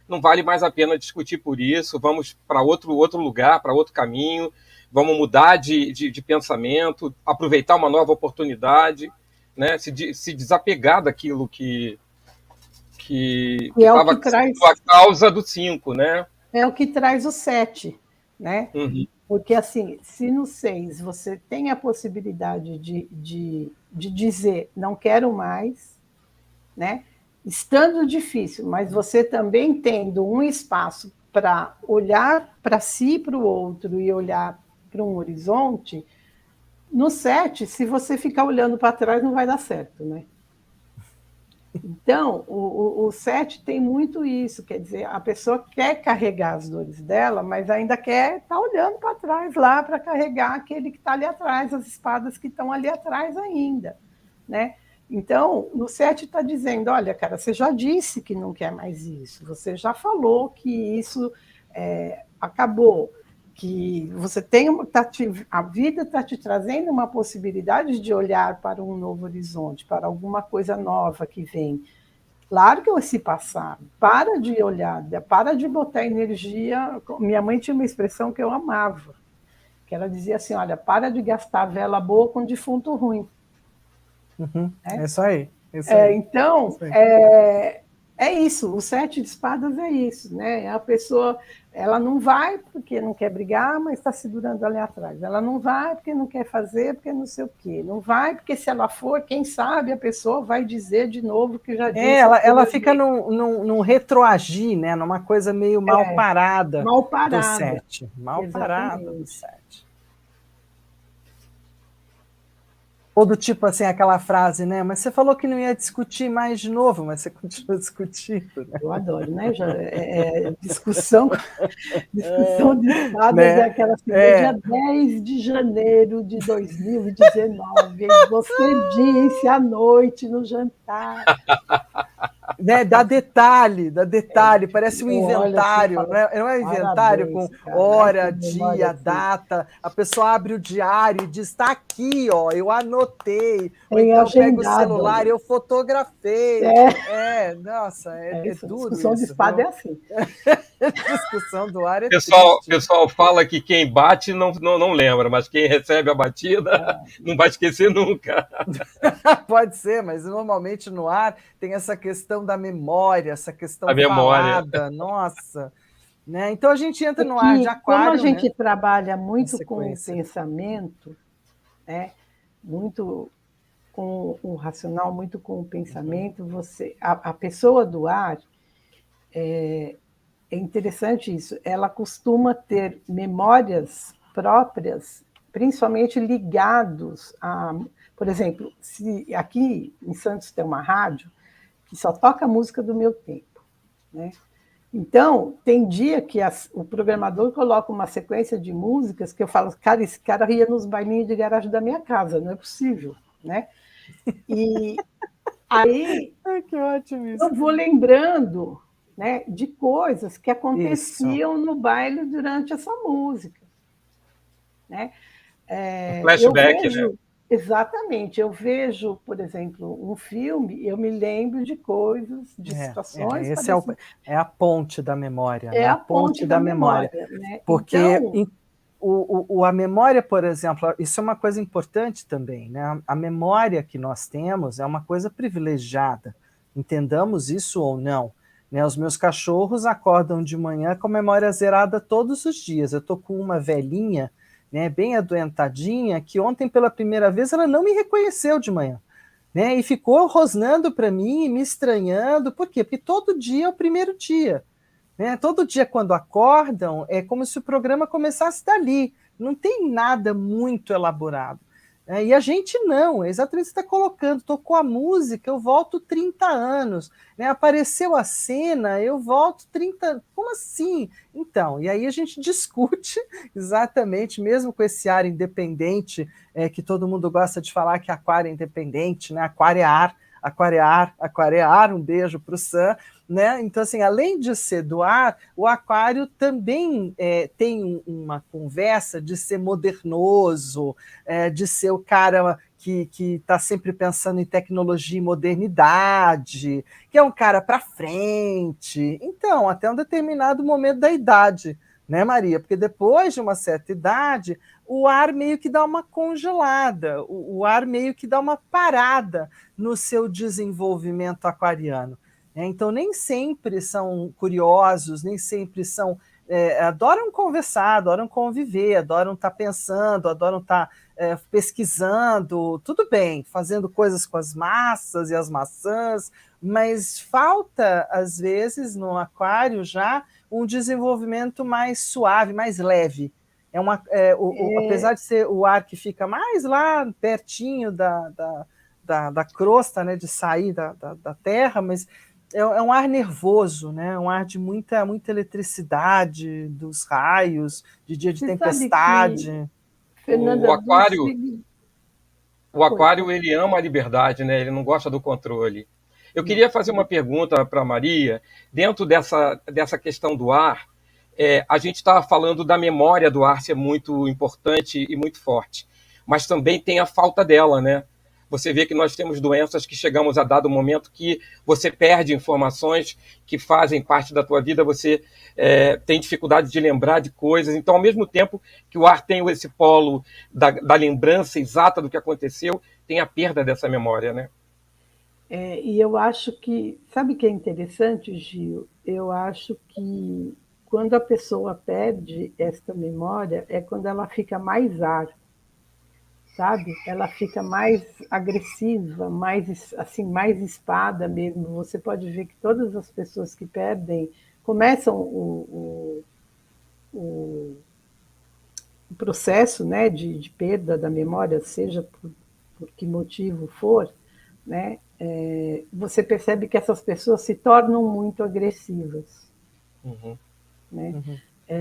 não vale mais a pena discutir por isso, vamos para outro lugar, para outro caminho, vamos mudar de pensamento, aproveitar uma nova oportunidade, né, se desapegar daquilo que estava sendo a causa do 5, né? É o que traz o 7, né? Uhum. Porque, assim, se no 6 você tem a possibilidade de dizer não quero mais, né? Estando difícil, mas você também tendo um espaço para olhar para si e para o outro e olhar para um horizonte, no 7, se você ficar olhando para trás, não vai dar certo, né? Então, o 7 tem muito isso, quer dizer, a pessoa quer carregar as dores dela, mas ainda quer estar olhando para trás lá para carregar aquele que está ali atrás, as espadas que estão ali atrás ainda, né? Então, no 7 está dizendo, olha, cara, você já disse que não quer mais isso, você já falou que isso acabou, que você tem a vida está te trazendo uma possibilidade de olhar para um novo horizonte, para alguma coisa nova que vem. Larga esse passado, para de olhar, para de botar energia. Minha mãe tinha uma expressão que eu amava, que ela dizia assim, olha, para de gastar vela boa com defunto ruim. É isso aí. Então, É isso, o 7 de espadas é isso, né? A pessoa, ela não vai porque não quer brigar, mas está segurando ali atrás. Ela não vai porque não quer fazer, porque não sei o quê. Não vai porque se ela for, quem sabe a pessoa vai dizer de novo que já disse. Ela fica num retroagir, né? Numa coisa meio mal parada, mal parada do 7. Mal Exatamente. parada do 7. Ou do tipo assim, aquela frase, né? Mas você falou que não ia discutir mais de novo, mas você continua discutindo. Né? Eu adoro, né? Discussão de espadas, né? Aquela assim, dia 10 de janeiro de 2019, você disse à noite no jantar. Né, dá detalhe, parece um inventário, assim, não é um inventário com hora, dia, data, a pessoa abre o diário e diz, está aqui, ó, eu anotei, ou então eu pego o celular e eu fotografei, nossa, é duro discussão isso, de espada é assim. Discussão do ar é pessoal fala que quem bate não lembra, mas quem recebe a batida não vai esquecer nunca. Pode ser, mas normalmente no ar tem essa questão da memória, essa questão falada, nossa. Né? Então a gente entra no ar de aquário. Como a gente trabalha muito com o pensamento, né? Muito com o racional, muito com o pensamento, a pessoa do ar é interessante isso, ela costuma ter memórias próprias, principalmente ligados a... Por exemplo, se aqui em Santos tem uma rádio que só toca a música do meu tempo, né? Então, tem dia que o programador coloca uma sequência de músicas que eu falo, cara, esse cara ia nos bailinhos de garagem da minha casa, não é possível, né? E aí que ótimo isso. Eu vou lembrando, né, de coisas que aconteciam no baile durante essa música. Né? Flashback, né? Exatamente. Eu vejo, por exemplo, um filme, eu me lembro de coisas, de situações. Esse é a ponte da memória. É, né? A ponte da memória. Né? Porque a memória, por exemplo, isso é uma coisa importante também. Né? A memória que nós temos é uma coisa privilegiada. Entendamos isso ou não. Né? Os meus cachorros acordam de manhã com a memória zerada todos os dias. Eu estou com uma velhinha, né, bem adoentadinha, que ontem, pela primeira vez, ela não me reconheceu de manhã. Né, e ficou rosnando para mim, me estranhando. Por quê? Porque todo dia é o primeiro dia. Né? Todo dia, quando acordam, é como se o programa começasse dali. Não tem nada muito elaborado. E a gente não, é exatamente o que você está colocando. Tocou a música, eu volto 30 anos. Né? Apareceu a cena, eu volto 30... Como assim? Então, e aí a gente discute exatamente, mesmo com esse ar independente, que todo mundo gosta de falar que aquário é independente, né? Aquário é ar, um beijo para o Sam. Né? Então, assim, além de ser do ar, o aquário também tem uma conversa de ser modernoso, de ser o cara que está sempre pensando em tecnologia e modernidade, que é um cara para frente. Então, até um determinado momento da idade, né, Maria? Porque depois de uma certa idade, o ar meio que dá uma congelada, o ar meio que dá uma parada no seu desenvolvimento aquariano. Então, nem sempre são curiosos, nem sempre são... adoram conversar, adoram conviver, adoram estar pensando, adoram estar pesquisando, tudo bem, fazendo coisas com as massas e as maçãs, mas falta, às vezes, no aquário já um desenvolvimento mais suave, mais leve. Apesar de ser o ar que fica mais lá pertinho da crosta, né, de sair da terra, mas é um ar nervoso, né? Um ar de muita eletricidade, dos raios, de dia de tempestade. Fernanda, o aquário ele ama a liberdade, né? Ele não gosta do controle. Eu queria fazer uma pergunta para a Maria, dentro dessa questão do ar. A gente estava falando da memória do ar ser muito importante e muito forte, mas também tem a falta dela, né? Você vê que nós temos doenças que chegamos a dado momento que você perde informações que fazem parte da tua vida, você tem dificuldade de lembrar de coisas. Então, ao mesmo tempo que o ar tem esse polo da lembrança exata do que aconteceu, tem a perda dessa memória, né? E eu acho que, sabe o que é interessante, Gil? Eu acho que quando a pessoa perde esta memória é quando ela fica mais sabe? Ela fica mais agressiva, mais assim, mais espada mesmo. Você pode ver que todas as pessoas que perdem começam o processo, né, de perda da memória, seja por que motivo for, né? Você percebe que essas pessoas se tornam muito agressivas. Uhum. Né? Uhum.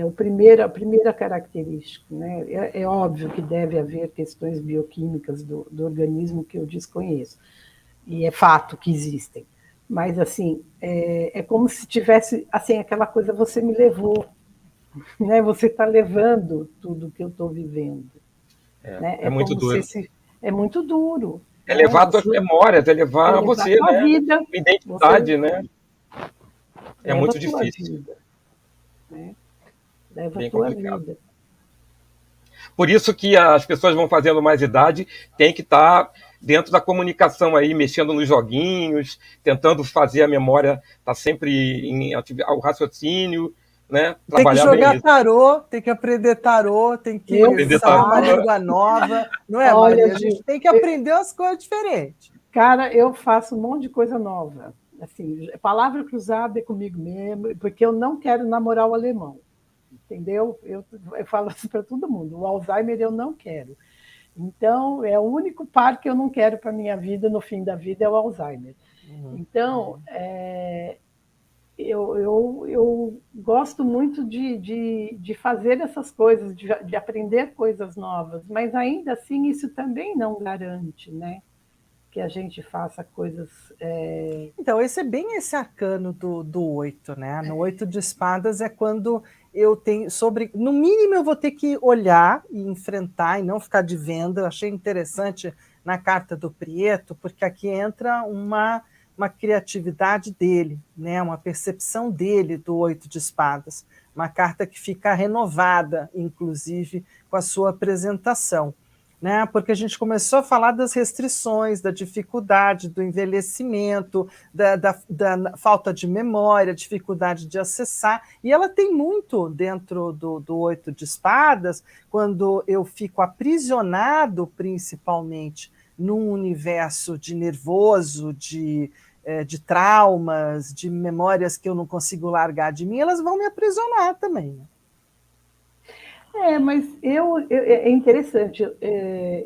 A primeira característica. Né? É óbvio que deve haver questões bioquímicas do organismo que eu desconheço, e é fato que existem. Mas, assim, é como se tivesse, assim, aquela coisa, você me levou, né? Você está levando tudo que eu estou vivendo. Né? É É muito como se duro. esse... É muito duro. É Né? levar suas memórias, é levar Leva a você, tua né? vida, você Identidade, né? É leva a muito tua difícil, vida. Né? Leva a bem tua complicado. vida. Por isso que as pessoas vão fazendo mais idade, tem que estar dentro da comunicação aí, mexendo nos joguinhos, tentando fazer a memória estar sempre em ao raciocínio, né? Tem que Trabalhar bem jogar isso. tarô, tem que aprender tarô, tem que Aprender saber uma tarô. língua nova, não é, Olha, Maria? A gente Gil, tem que aprender as coisas diferentes. cara, eu faço um monte de coisa nova. Assim, palavra cruzada é comigo mesmo, porque eu não quero namorar o alemão. Entendeu? Eu falo assim para todo mundo: o Alzheimer eu não quero. Então, é o único par que eu não quero para a minha vida, no fim da vida, é o Alzheimer. Então, eu gosto muito de fazer essas coisas, de aprender coisas novas, mas ainda assim isso também não garante, né, que a gente faça coisas. Então, esse é bem esse arcano do 8, né? No 8 de espadas é quando eu tenho sobre. No mínimo, eu vou ter que olhar e enfrentar e não ficar de venda. Eu achei interessante na carta do Prieto, porque aqui entra uma criatividade dele, né? Uma percepção dele do 8 de espadas. Uma carta que fica renovada, inclusive, com a sua apresentação. Né? Porque a gente começou a falar das restrições, da dificuldade, do envelhecimento, da falta de memória, dificuldade de acessar, e ela tem muito dentro do 8 de espadas, quando eu fico aprisionado, principalmente, num universo de nervoso, de traumas, de memórias que eu não consigo largar de mim, elas vão me aprisionar também. Né? Mas é interessante,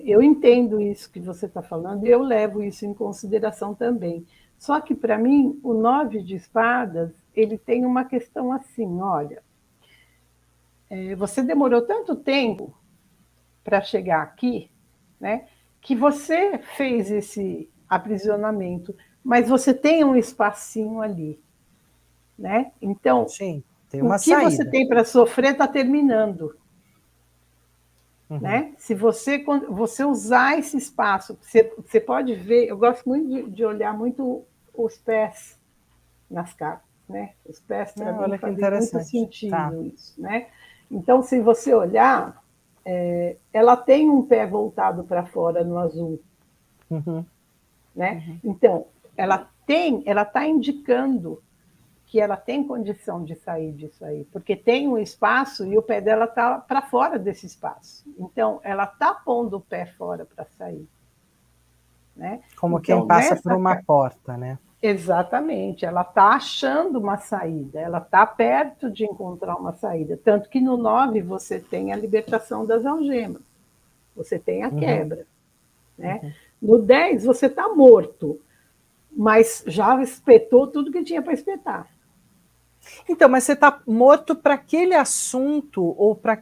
eu entendo isso que você está falando, e eu levo isso em consideração também. Só que, para mim, o 9 de espadas, ele tem uma questão assim, olha, você demorou tanto tempo para chegar aqui, né, que você fez esse aprisionamento, mas você tem um espacinho ali. Né? Então, Sim, tem o uma que você saída. tem para sofrer está terminando. Uhum. Né? Se você usar esse espaço, você pode ver, eu gosto muito de olhar muito os pés nas cartas. Né? Os pés, para mim, fazem muito sentido isso. Né? Então, se você olhar, ela tem um pé voltado para fora no azul. Uhum. Né? Uhum. Então, ela está indicando que ela tem condição de sair disso aí, porque tem um espaço e o pé dela está para fora desse espaço. Então, ela está pondo o pé fora para sair. Né? Como então, quem passa por uma porta, né? Exatamente, ela está achando uma saída, ela está perto de encontrar uma saída. Tanto que no 9 você tem a libertação das algemas, você tem a quebra. Né? No 10 você está morto, mas já espetou tudo que tinha para espetar. Então, mas você está morto para aquele assunto ou para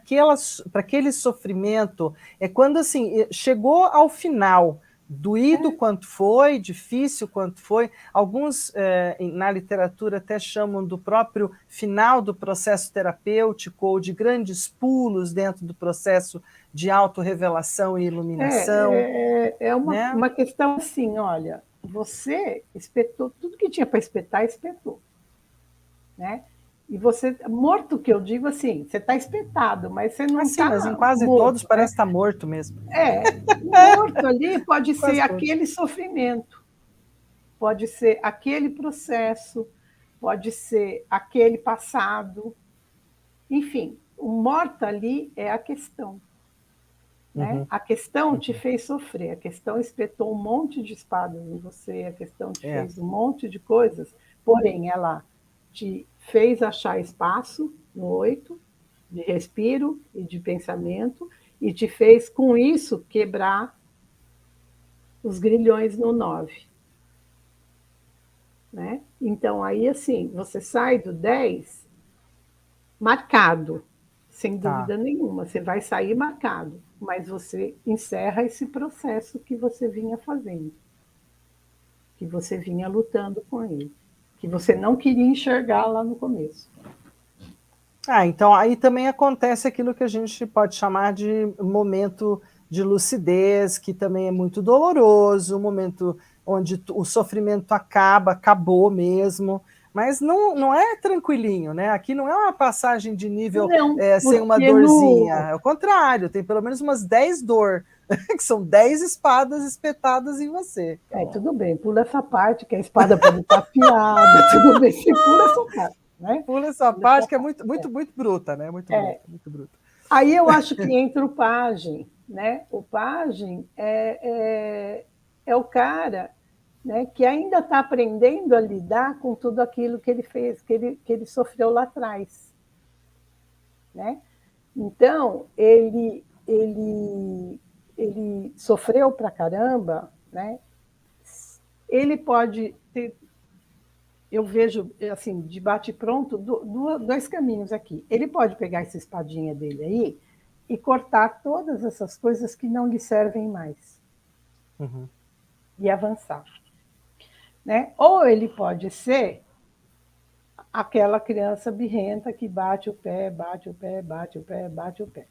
aquele sofrimento. É quando assim chegou ao final, doído quanto foi, difícil quanto foi. Alguns na literatura até chamam do próprio final do processo terapêutico ou de grandes pulos dentro do processo de autorrevelação e iluminação. É uma questão assim, olha, você espetou tudo que tinha para espetar, espetou. Né? E você, morto, que eu digo assim, você está espetado, mas você não está mas em quase morto, todos parece estar morto mesmo. Morto ali pode ser Quase aquele sofrimento. pode ser aquele processo, pode ser aquele passado. Enfim, o morta ali é a questão. Né? A questão te fez sofrer, a questão espetou um monte de espadas em você, a questão te fez um monte de coisas, porém ela te fez achar espaço no 8, de respiro e de pensamento, e te fez, com isso, quebrar os grilhões no 9. Né? Então, aí, assim, você sai do 10 marcado, sem dúvida nenhuma, você vai sair marcado, mas você encerra esse processo que você vinha fazendo, que você vinha lutando com ele, que você não queria enxergar lá no começo. Então aí também acontece aquilo que a gente pode chamar de momento de lucidez, que também é muito doloroso, um momento onde o sofrimento acabou mesmo, mas não é tranquilinho, né? Aqui não é uma passagem de nível sem uma dorzinha, é o contrário, tem pelo menos umas 10 dor, que são 10 espadas espetadas em você. Tudo bem, pula essa parte, que a espada pode estar afiada, tudo bem, você pula essa parte. Né? Pula essa parte que é muito bruta, né? Muito bruta. Aí eu acho que entra o pajem, né? O pajem é o cara, né, que ainda está aprendendo a lidar com tudo aquilo que ele fez, que ele sofreu lá atrás. Né? Então, ele sofreu pra caramba, né? Ele pode ter... Eu vejo, assim, de bate-pronto, 2 caminhos aqui. Ele pode pegar essa espadinha dele aí e cortar todas essas coisas que não lhe servem mais. E avançar. Né? Ou ele pode ser aquela criança birrenta que bate o pé, bate o pé, bate o pé, bate o pé.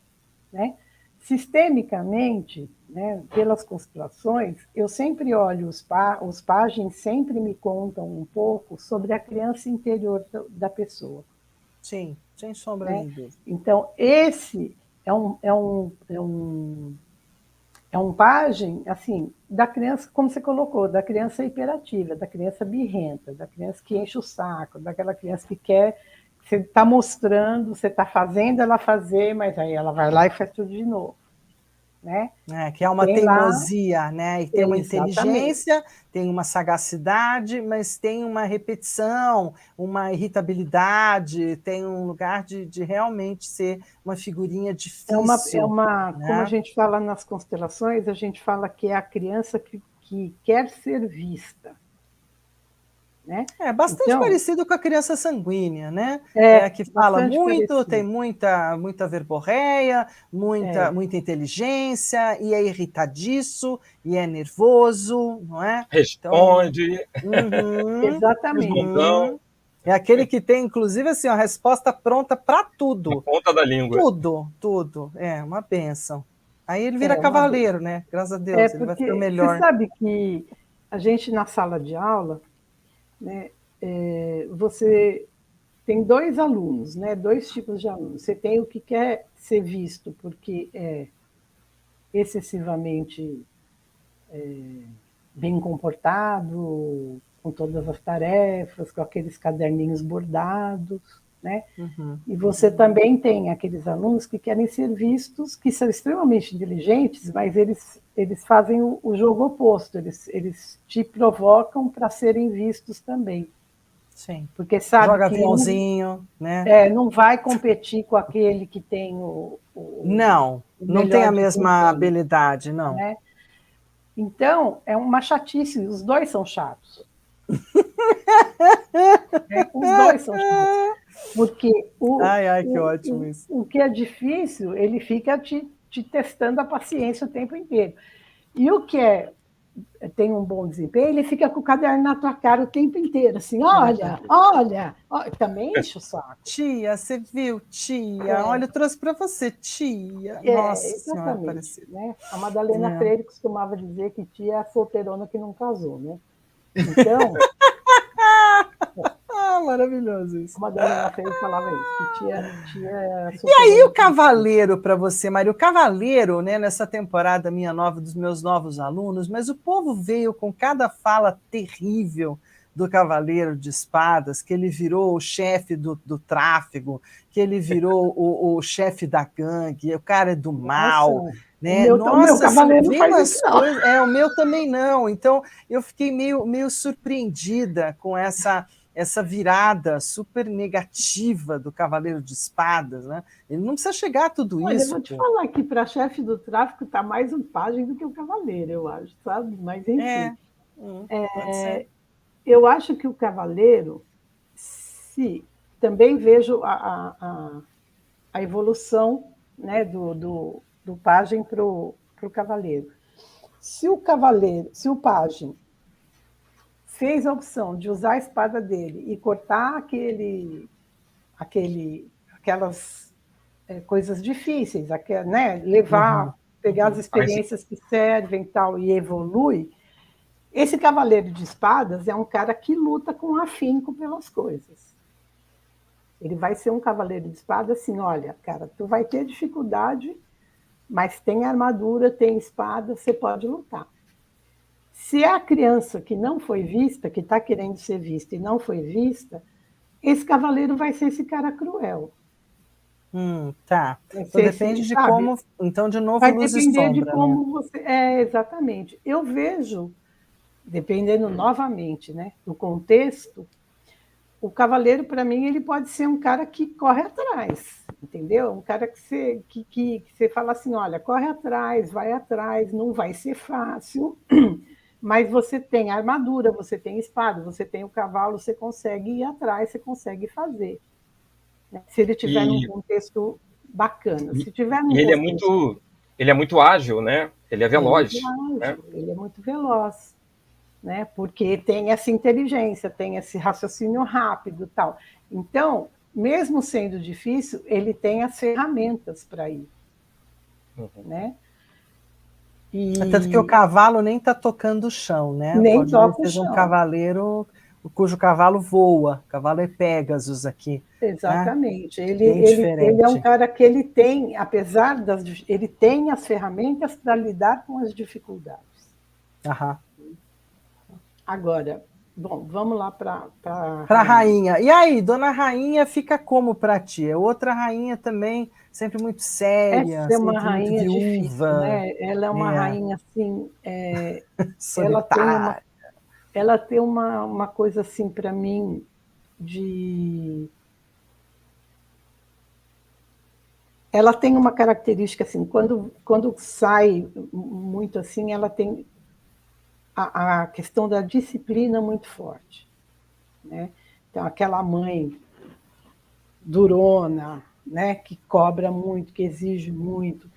Né? Sistemicamente, né, pelas constelações, eu sempre olho os pajens sempre me contam um pouco sobre a criança interior da pessoa. Sim, sem sombra de dúvida. Então, esse é um pajem, assim, da criança, como você colocou, da criança hiperativa, da criança birrenta, da criança que enche o saco, daquela criança que quer... Você está mostrando, você está fazendo ela fazer, mas aí ela vai lá e faz tudo de novo. Né? Que é uma teimosia, né? E tem uma inteligência, tem uma sagacidade, mas tem uma repetição, uma irritabilidade, tem um lugar de realmente ser uma figurinha difícil. Né? Como a gente fala nas constelações, a gente fala que é a criança que quer ser vista. Né? É bastante parecido com a criança sanguínea, né? Que fala muito, parecido. Tem muita verborreia, muita inteligência, e é irritadiço, e é nervoso, não é? Responde. Então, exatamente. É aquele que tem, inclusive, assim, a resposta pronta para tudo. Na ponta da língua. Tudo. É uma bênção. Aí ele vira cavaleiro, né? Graças a Deus, ele vai ficar melhor. Você sabe que a gente, na sala de aula, né, você tem 2 alunos, né, 2 tipos de alunos. Você tem o que quer ser visto porque é excessivamente bem comportado, com todas as tarefas, com aqueles caderninhos bordados, né? E você também tem aqueles alunos que querem ser vistos, que são extremamente inteligentes, mas eles fazem o jogo oposto, eles te provocam para serem vistos também. Sim. Porque sabe joga que aviãozinho, né? Não vai competir com aquele que tem não tem a mesma habilidade, não. Né? Então, é uma chatice, os 2 são chatos. Os 2 são chatos. Porque que ótimo isso. O que é difícil, ele fica te testando a paciência o tempo inteiro. E o que tem um bom desempenho, ele fica com o caderno na tua cara o tempo inteiro, assim, olha, também enche o saco. Tia, você viu, tia? Olha, eu trouxe para você, tia. Nossa Senhora Aparecida. Né? A Madalena Freire costumava dizer que tia é a solteirona que não casou, né? Então... Maravilhoso isso. Uma das nossas falava isso, que tinha E aí o cavaleiro para você, Maria? O cavaleiro, né, nessa temporada minha nova, dos meus novos alunos, mas o povo veio com cada fala terrível do Cavaleiro de Espadas, que ele virou o chefe do tráfego, que ele virou o chefe da gangue, o cara é do mal. Nossa, né? o meu cavaleiro não faz isso, não. O meu também não. Então, eu fiquei meio surpreendida com essa virada super negativa do Cavaleiro de Espadas. Né? Ele não precisa chegar a tudo Olha, isso. Eu vou te falar que para chefe do tráfico está mais um pajem do que o cavaleiro, eu acho, sabe? Mas, enfim. Pode ser. Eu acho que o cavaleiro, também vejo a evolução, né, do pajem para o cavaleiro. Se o pajem fez a opção de usar a espada dele e cortar aquelas coisas difíceis, né, pegar as experiências que servem tal, e evolui, esse cavaleiro de espadas é um cara que luta com afinco pelas coisas. Ele vai ser um cavaleiro de espadas assim, olha, cara, tu vai ter dificuldade, mas tem armadura, tem espada, você pode lutar. Se é a criança que não foi vista, que está querendo ser vista e não foi vista, esse cavaleiro vai ser esse cara cruel. Tá. Então depende de como. Então, de novo, vai luz e depender sombra. De como você. Exatamente. Eu vejo, dependendo novamente, né, do contexto, o cavaleiro, para mim, ele pode ser um cara que corre atrás, entendeu? Um cara que você fala assim, olha, corre atrás, vai atrás, não vai ser fácil, mas você tem armadura, você tem espada, você tem o cavalo, você consegue ir atrás, você consegue fazer. Se ele tiver num contexto bacana. Se tiver num contexto... ele é muito ágil, né? Ele é veloz. Ele é muito veloz. Né? Porque tem essa inteligência, tem esse raciocínio rápido e tal. Então, mesmo sendo difícil, ele tem as ferramentas para ir. Né? Tanto que o cavalo nem está tocando o chão, né? Nem toca o chão. Um cavaleiro cujo cavalo voa, o cavalo é Pégasus aqui. Exatamente. Né? Ele é um cara que ele tem, apesar ele tem as ferramentas para lidar com as dificuldades. Aham. Agora, bom, vamos lá para a rainha. E aí, dona Rainha fica como para ti? É outra rainha também, sempre muito séria, essa é uma sempre rainha muito viúva. Difícil, né? Ela é uma rainha assim, solitária. Ela tem uma coisa assim para mim ela tem uma característica assim, quando sai muito assim, ela tem a questão da disciplina muito forte. Né? Então, aquela mãe durona, né? Que cobra muito, que exige muito.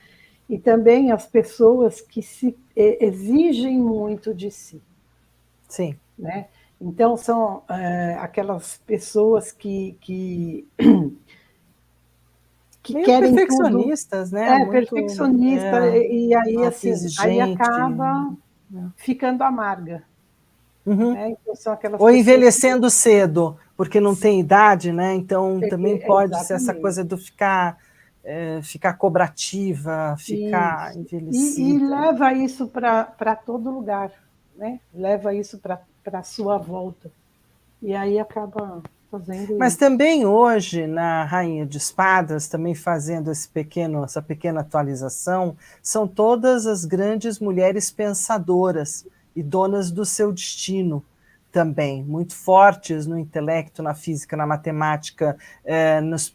E também as pessoas que se exigem muito de si. Sim. Né? Então, são aquelas pessoas que querem perfeccionistas, tudo. Né? Perfeccionista, e aí, assim, aí acaba ficando amarga. Uhum. Né? Então, são aquelas ou envelhecendo cedo, porque não tem idade, né? Então também pode ser essa coisa do ficar cobrativa, ficar envelhecida. E leva isso para todo lugar, né? Leva isso para a sua volta. E aí acaba fazendo Mas isso. também hoje, na Rainha de Espadas, também fazendo essa pequena atualização, são todas as grandes mulheres pensadoras e donas do seu destino também, muito fortes no intelecto, na física, na matemática,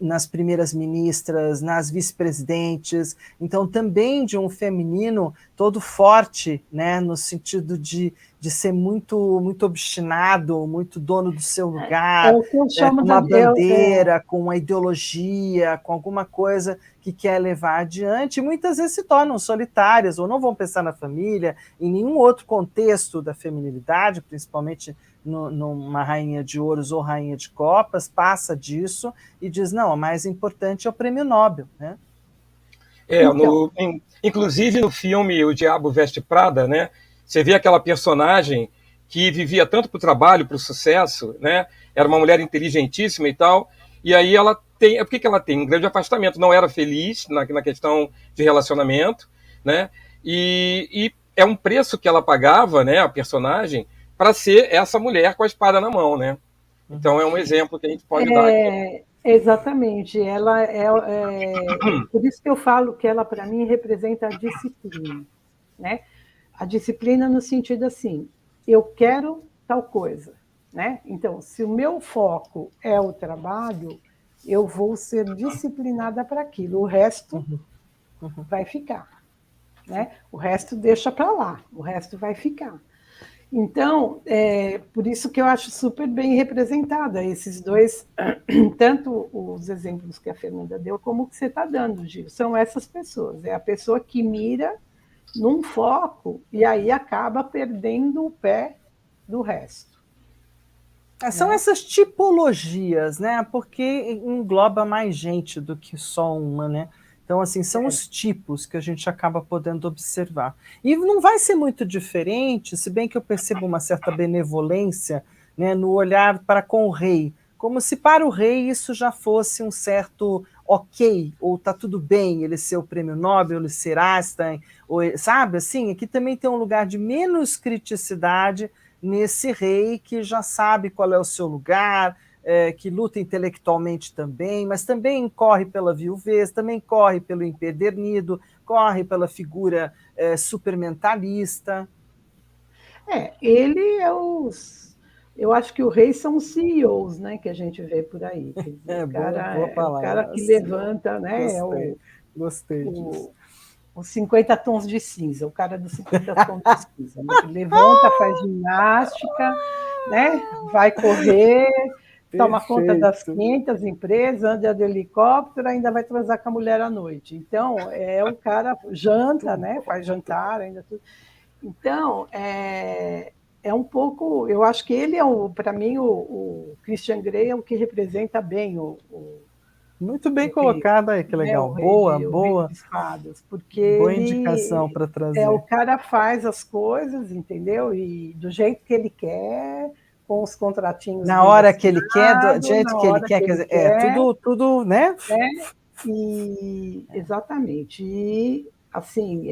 nas primeiras ministras, nas vice-presidentes. Então, também de um feminino todo forte, né, no sentido de ser muito, muito obstinado, muito dono do seu lugar, com uma bandeira, com uma ideologia, com alguma coisa que quer levar adiante, e muitas vezes se tornam solitárias, ou não vão pensar na família, em nenhum outro contexto da feminilidade, principalmente numa rainha de ouros ou rainha de copas, passa disso e diz, não, o mais importante é o prêmio Nobel, né? Inclusive no filme O Diabo Veste Prada, né? Você vê aquela personagem que vivia tanto para o trabalho, para o sucesso, né? Era uma mulher inteligentíssima e tal, e aí ela tem... Por que ela tem? Um grande afastamento, não era feliz na questão de relacionamento, né? E é um preço que ela pagava, né, a personagem, para ser essa mulher com a espada na mão, né? Então é um exemplo que a gente pode dar aqui. Exatamente. Ela por isso que eu falo que ela, para mim, representa a disciplina, né? A disciplina no sentido assim, eu quero tal coisa, né? Então, se o meu foco é o trabalho, eu vou ser disciplinada para aquilo. O resto vai ficar, né? O resto deixa para lá, o resto vai ficar. Então, por isso que eu acho super bem representada esses dois, tanto os exemplos que a Fernanda deu, como o que você está dando, Gil. São essas pessoas. É a pessoa que mira num foco e aí acaba perdendo o pé do resto. São essas tipologias, né? Porque engloba mais gente do que só uma, né? Então, assim, são os tipos que a gente acaba podendo observar. E não vai ser muito diferente, se bem que eu percebo uma certa benevolência, né, no olhar para com o rei, como se para o rei isso já fosse um certo ok, ou tá tudo bem ele ser o prêmio Nobel, ele ser Einstein, ou, sabe, assim, aqui também tem um lugar de menos criticidade nesse rei que já sabe qual é o seu lugar, que luta intelectualmente também, mas também corre pela viuvez, também corre pelo empedernido, corre pela figura supermentalista. Ele é os... Eu acho que o rei são os CEOs, né, que a gente vê por aí. Quer dizer, Boa é o cara palavra. que levanta, né, Gostei disso. Os 50 tons de cinza, o cara dos 50 tons de cinza, né, que levanta, faz ginástica, né, vai correr, toma conta das 500 empresas, anda de helicóptero, ainda vai transar com a mulher à noite. Então, o cara janta, né, faz jantar, ainda tudo. Então, é um pouco... Eu acho que ele para mim, o Christian Grey é o que representa bem muito bem colocado aí, que legal. O rei de espadas, porque boa indicação para trazer. O cara faz as coisas, entendeu? E do jeito que ele quer, com os contratinhos. Na hora que ele quer, do jeito que ele quer, quer dizer, tudo, né? E, exatamente. E, assim,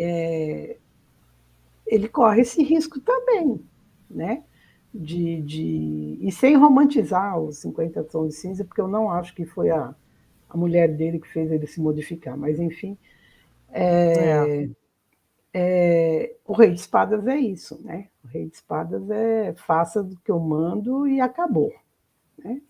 ele corre esse risco também, né? E sem romantizar os 50 tons de cinza, porque eu não acho que foi a mulher dele que fez ele se modificar, mas enfim. O Rei de Espadas é isso, né? O Rei de Espadas faça do que eu mando e acabou, né?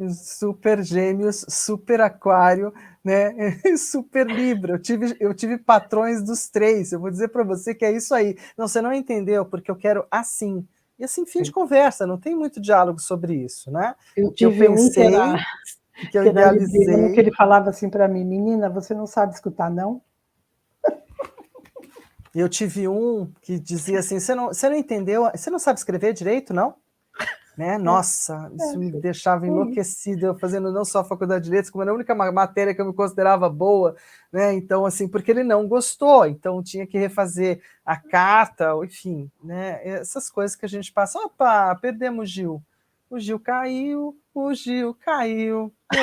Super Gêmeos, super Aquário, né? Super Libra. Eu tive patrões dos três. Eu vou dizer para você que é isso aí. Não, você não entendeu, porque eu quero assim. E assim, fim de conversa, não tem muito diálogo sobre isso, né? Eu pensei, que eu idealizei. Que ele falava assim para mim: menina, você não sabe escutar, não? Eu tive um que dizia assim: você não entendeu? Você não sabe escrever direito, não? Né? Nossa, isso me deixava enlouquecido, eu fazendo não só a faculdade de letras, como era a única matéria que eu me considerava boa, né? Então, assim, porque ele não gostou, então tinha que refazer a carta, enfim, né? Essas coisas que a gente passa. Opa, perdemos o Gil caiu, oh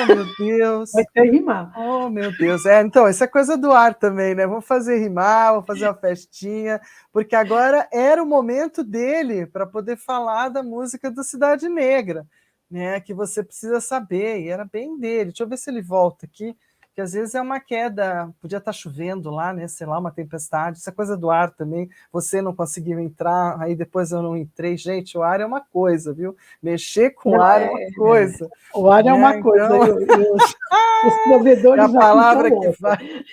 meu Deus. Vai ter rimar. Oh, meu Deus. Então, isso é coisa do ar também, né? Vamos fazer rimar, vamos fazer uma festinha, porque agora era o momento dele para poder falar da música do Cidade Negra, né? Que você precisa saber, e era bem dele. Deixa eu ver se ele volta aqui, que às vezes é uma queda, podia estar chovendo lá, né? Sei lá, uma tempestade, isso é coisa do ar também. Você não conseguiu entrar, aí depois eu não entrei. Gente, o ar é uma coisa, viu? Mexer com o ar é uma coisa. O ar é uma coisa. Então... Os provedores é a palavra que vai.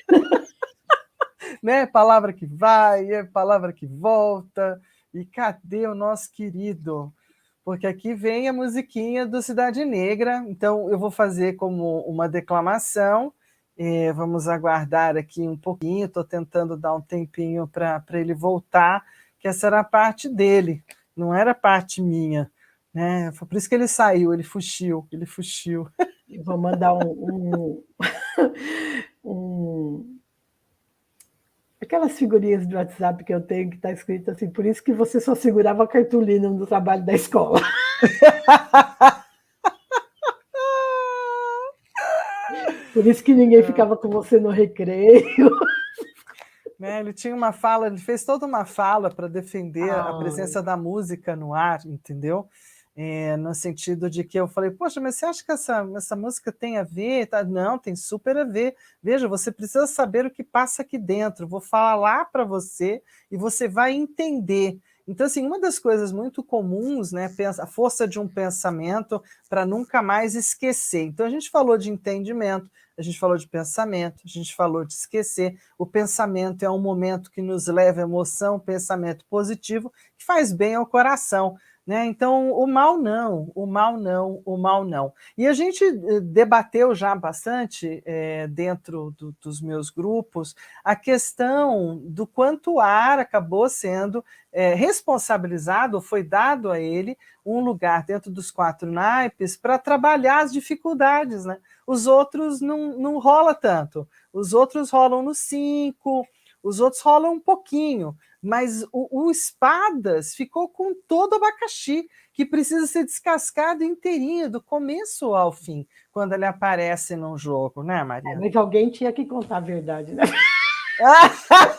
Né? Palavra que vai, é palavra que volta. E cadê o nosso querido? Porque aqui vem a musiquinha do Cidade Negra. Então, eu vou fazer como uma declamação. Vamos aguardar aqui um pouquinho. Estou tentando dar um tempinho para ele voltar, que essa era a parte dele, não era a parte minha. Né? Foi por isso que ele saiu, ele fugiu. Eu vou mandar aquelas figurinhas do WhatsApp que eu tenho que está escrito assim, por isso que você só segurava a cartolina no trabalho da escola. Por isso que ninguém ficava com você no recreio. Né, ele tinha uma fala, ele fez toda uma fala para defender a presença da música no ar, entendeu? No sentido de que eu falei, poxa, mas você acha que essa música tem a ver? Tá? Não, tem super a ver. Veja, você precisa saber o que passa aqui dentro. Vou falar para você e você vai entender. Então, assim, uma das coisas muito comuns, né, a força de um pensamento para nunca mais esquecer. Então, a gente falou de entendimento, a gente falou de pensamento, a gente falou de esquecer. O pensamento é um momento que nos leva à emoção, pensamento positivo, que faz bem ao coração. Né? Então, o mal não, o mal não, o mal não. E a gente debateu já bastante dentro dos meus grupos a questão do quanto o ar acabou sendo responsabilizado, foi dado a ele um lugar dentro dos 4 naipes para trabalhar as dificuldades. Né? Os outros não rola tanto, os outros rolam no 5, os outros rolam um pouquinho, mas o espadas ficou com todo o abacaxi, que precisa ser descascado inteirinho, do começo ao fim, quando ele aparece num jogo, né, Maria? Mas alguém tinha que contar a verdade, né?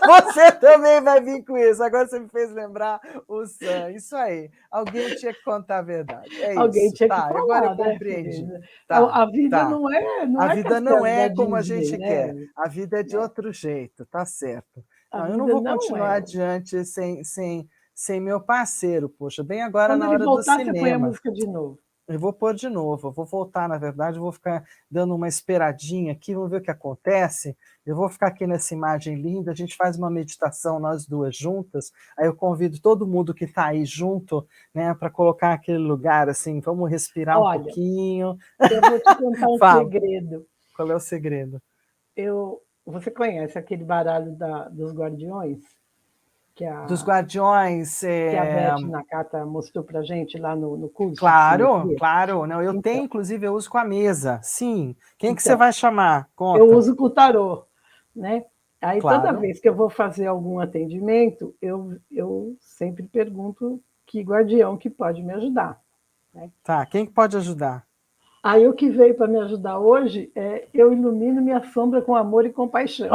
Você também vai vir com isso. Agora você me fez lembrar o Sam. Isso aí. Alguém tinha que contar a verdade. É alguém isso. tinha que Tá, falar, agora eu né, compreendi. Tá, a vida tá. não é a vida não é como Disney, a gente né? quer. A vida é de outro jeito, tá certo. Não, eu não vou continuar adiante sem meu parceiro, poxa, bem agora na hora do cinema. Quando ele voltar, você põe a música de novo. Eu vou pôr de novo, eu vou voltar, na verdade, eu vou ficar dando uma esperadinha aqui, vamos ver o que acontece. Eu vou ficar aqui nessa imagem linda, a gente faz uma meditação nós duas juntas, aí eu convido todo mundo que está aí junto, né, para colocar aquele lugar assim, vamos respirar um pouquinho. Eu vou te contar um segredo. Qual é o segredo? Você conhece aquele baralho dos Guardiões? Dos Guardiões. Que a Beth Nakata mostrou para a gente lá no curso? Claro. Não, eu tenho, inclusive, eu uso com a mesa. Sim. Quem que você vai chamar? Conta. Eu uso com o tarô. Né? Aí, toda vez que eu vou fazer algum atendimento, eu sempre pergunto que guardião que pode me ajudar. Né? Tá, quem que pode ajudar? Aí o que veio para me ajudar hoje é eu ilumino minha sombra com amor e compaixão.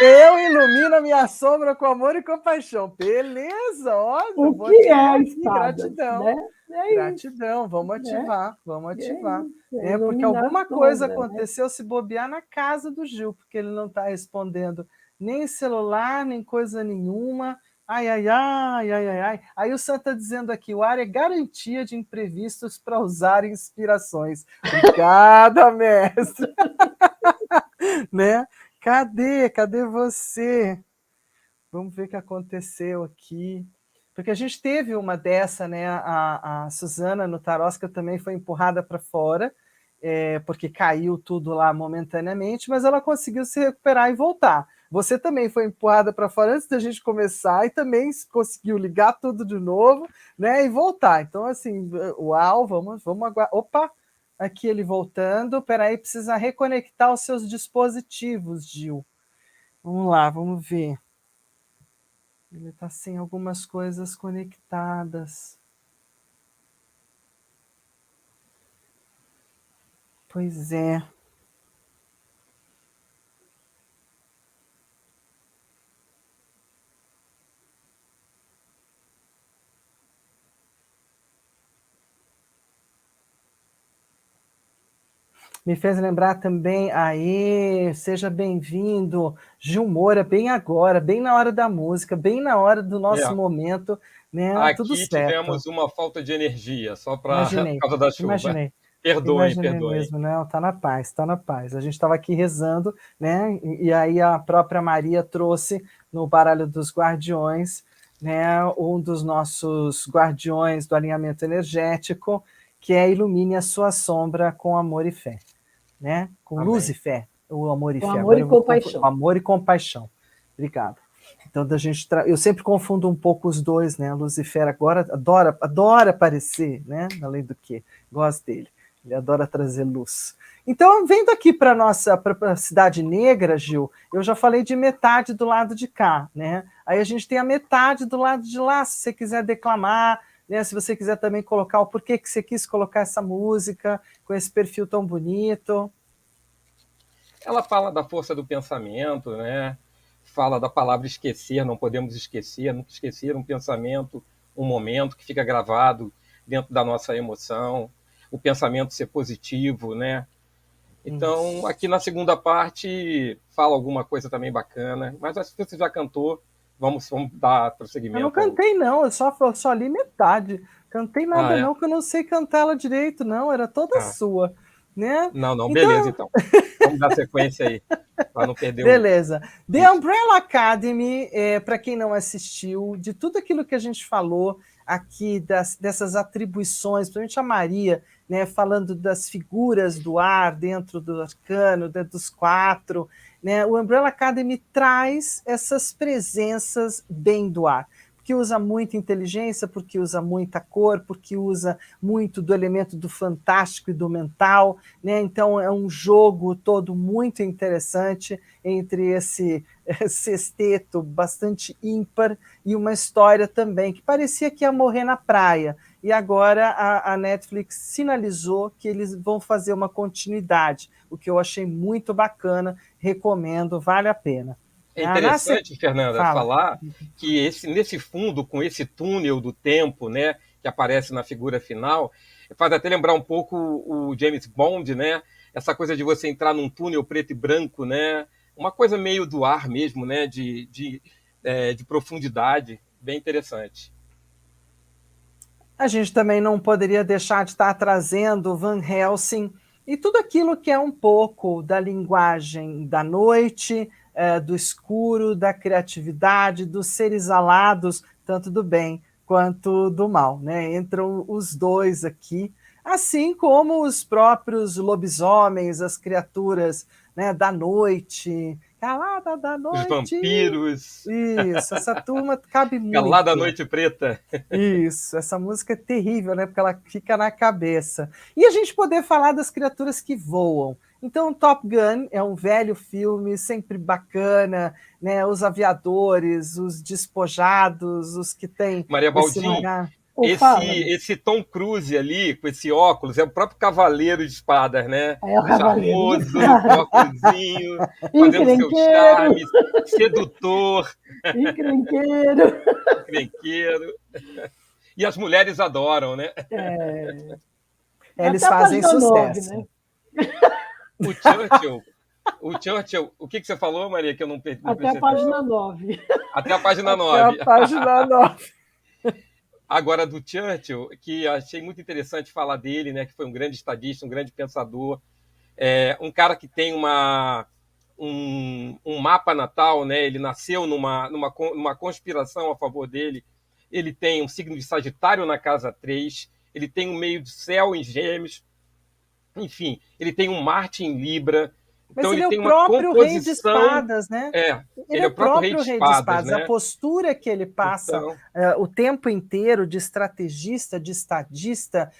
Eu ilumino a minha sombra com amor e compaixão. Beleza, ótimo. O que é a espada? Gratidão. Né? Gratidão, vamos ativar, vamos ativar. Porque iluminar alguma a sombra, coisa aconteceu se bobear na casa do Gil, porque ele não está respondendo nem celular, nem coisa nenhuma. Ai. Aí o Sam está dizendo aqui, o ar é garantia de imprevistos para usar inspirações. Obrigada, mestre. Né? Cadê você? Vamos ver o que aconteceu aqui. Porque a gente teve uma dessa, né? A Suzana no Tarosca também foi empurrada para fora, porque caiu tudo lá momentaneamente, mas ela conseguiu se recuperar e voltar. Você também foi empurrada para fora antes da gente começar e também conseguiu ligar tudo de novo, né? E voltar. Então, assim, uau, vamos aguardar. Opa! Aqui ele voltando. Peraí, precisa reconectar os seus dispositivos, Gil. Vamos lá, vamos ver. Ele está sem algumas coisas conectadas. Pois é. Me fez lembrar também, seja bem-vindo, Gil Moura, bem agora, bem na hora da música, bem na hora do nosso momento, né? Aqui tudo certo. Tivemos uma falta de energia, só por causa da chuva. Imaginei. Perdoem. Mesmo, não, tá na paz. A gente estava aqui rezando, né? E aí a própria Maria trouxe no baralho dos guardiões, né? Um dos nossos guardiões do alinhamento energético, que é ilumine a sua sombra com amor e fé, né? Com Amém. Luz e fé, o amor e fé. Amor e compaixão. Amor e compaixão. Obrigado. Então, eu sempre confundo um pouco os dois, né? A Lucifer agora adora aparecer, né? Além do que, gosto dele. Ele adora trazer luz. Então, vendo aqui para a nossa pra Cidade Negra, Gil, eu já falei de metade do lado de cá, né? Aí a gente tem a metade do lado de lá, se você quiser declamar, né? Se você quiser também colocar o porquê que você quis colocar essa música com esse perfil tão bonito. Ela fala da força do pensamento, né? Fala da palavra esquecer, não podemos esquecer, nunca esquecer um pensamento, um momento que fica gravado dentro da nossa emoção, o pensamento ser positivo, né? Então, aqui na segunda parte, fala alguma coisa também bacana, mas acho que você já cantou, vamos dar prosseguimento. Eu não cantei, não, eu só li metade. Cantei nada, é? não, que eu não sei cantar ela direito, não, era toda sua. Né? Não, Então... beleza, então. Vamos dar sequência aí, para não perder Beleza. The Umbrella Academy, para quem não assistiu, de tudo aquilo que a gente falou aqui, dessas atribuições, principalmente a Maria, né, falando das figuras do ar dentro do arcano, dentro dos quatro, né, o Umbrella Academy traz essas presenças bem do ar, porque usa muita inteligência, porque usa muita cor, porque usa muito do elemento do fantástico e do mental, né? Então é um jogo todo muito interessante entre esse sexteto bastante ímpar e uma história também que parecia que ia morrer na praia. E agora a Netflix sinalizou que eles vão fazer uma continuidade, o que eu achei muito bacana, recomendo, vale a pena. É interessante, Fernanda, Fala. falar que nesse fundo, com esse túnel do tempo, né, que aparece na figura final, faz até lembrar um pouco o James Bond, né? Essa coisa de você entrar num túnel preto e branco, né? Uma coisa meio do ar mesmo, né? De profundidade, bem interessante. A gente também não poderia deixar de estar trazendo Van Helsing e tudo aquilo que é um pouco da linguagem da noite, do escuro, da criatividade, dos seres alados, tanto do bem quanto do mal, né? Entram os dois aqui, assim como os próprios lobisomens, as criaturas, né, da noite, calada da noite. Os vampiros. Isso, essa turma cabe muito. Calada Noite Preta. Isso, essa música é terrível, né? Porque ela fica na cabeça. E a gente poder falar das criaturas que voam. Então, Top Gun é um velho filme, sempre bacana, né? Os aviadores, os despojados, os que têm Maria Baldin, esse Tom Cruise ali, com esse óculos, é o próprio Cavaleiro de Espadas, né? É o Cavaleiro. Charmoso, óculosinho, fazendo seu charme, sedutor. Encrenqueiro. Encrenqueiro. E as mulheres adoram, né? Eles fazem sucesso. 9, né? O Churchill, o que você falou, Maria, que eu não perdi? Até a página 9. Até a página 9. Até a página 9. Agora, do Churchill, que achei muito interessante falar dele, né, que foi um grande estadista, um grande pensador, um cara que tem um mapa natal, né, ele nasceu numa conspiração a favor dele, ele tem um signo de Sagitário na casa 3, ele tem um meio de céu em Gêmeos, enfim, ele tem um Marte em Libra. Mas então ele é tem o uma próprio composição... rei de espadas, né? Ele é o próprio rei de espadas, né? A postura que ele passa o tempo inteiro de estrategista, de estadista,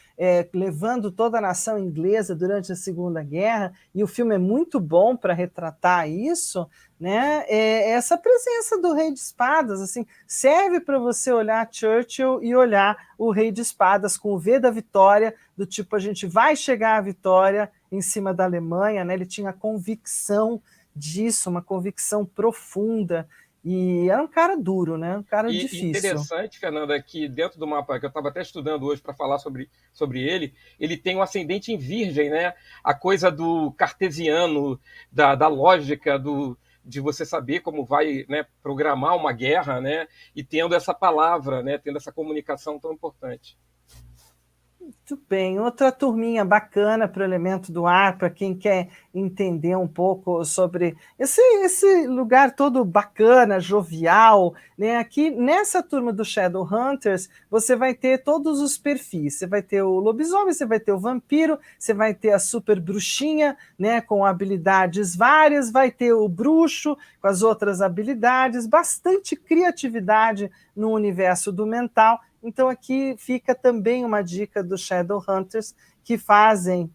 levando toda a nação inglesa durante a Segunda Guerra, e o filme é muito bom para retratar isso, né? Essa presença do rei de espadas, assim, serve para você olhar Churchill e olhar o rei de espadas com o V da vitória, do tipo, a gente vai chegar à vitória em cima da Alemanha, né? Ele tinha convicção disso, uma convicção profunda, e era um cara duro, né? Um cara difícil. Interessante, Fernanda, que dentro do mapa que eu estava até estudando hoje para falar sobre ele tem um ascendente em Virgem, né? A coisa do cartesiano, da lógica, de você saber como vai, né, programar uma guerra, né? E tendo essa palavra, né? Tendo essa comunicação tão importante. Muito bem, outra turminha bacana para o elemento do ar, para quem quer entender um pouco sobre esse lugar todo bacana, jovial, né? Aqui nessa turma do Shadowhunters, você vai ter todos os perfis, você vai ter o lobisomem, você vai ter o vampiro, você vai ter a super bruxinha, né, com habilidades várias, vai ter o bruxo com as outras habilidades, bastante criatividade no universo do mental. Então aqui fica também uma dica do Shadowhunters, que fazem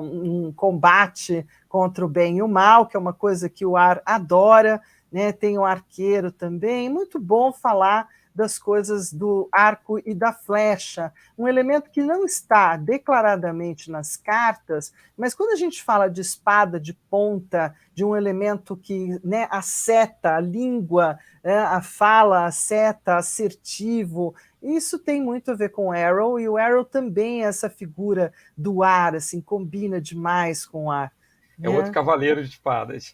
um combate contra o bem e o mal, que é uma coisa que o ar adora, né? Tem o arqueiro também. Muito bom falar das coisas do arco e da flecha, um elemento que não está declaradamente nas cartas, mas quando a gente fala de espada de ponta, de um elemento que, né, a seta, a língua, a fala, a seta, assertivo, isso tem muito a ver com o Arrow, e o Arrow também é essa figura do ar, assim, combina demais com o ar. É outro cavaleiro de espadas.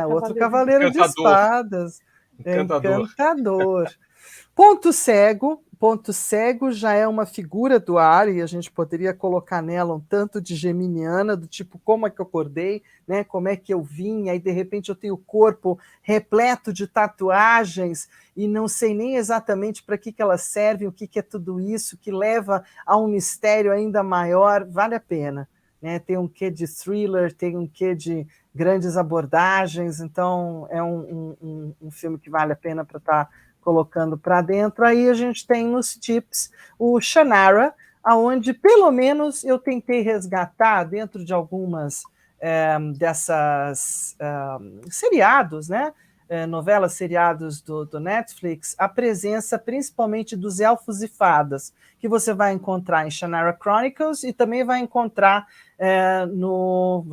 Outro cavaleiro de espadas. Encantador. Encantador. Ponto cego. Ponto cego já é uma figura do ar, e a gente poderia colocar nela um tanto de geminiana, do tipo, como é que eu acordei, né? Como é que eu vim, aí de repente eu tenho o corpo repleto de tatuagens e não sei nem exatamente para que elas servem, o que é tudo isso, que leva a um mistério ainda maior, vale a pena. Né? Tem um quê de thriller, tem um quê de grandes abordagens, então é um filme que vale a pena para estar colocando para dentro. Aí a gente tem nos tips o Shannara, aonde pelo menos eu tentei resgatar dentro de algumas dessas seriados, né? Novelas, seriados do Netflix, a presença principalmente dos elfos e fadas, que você vai encontrar em Shannara Chronicles e também vai encontrar no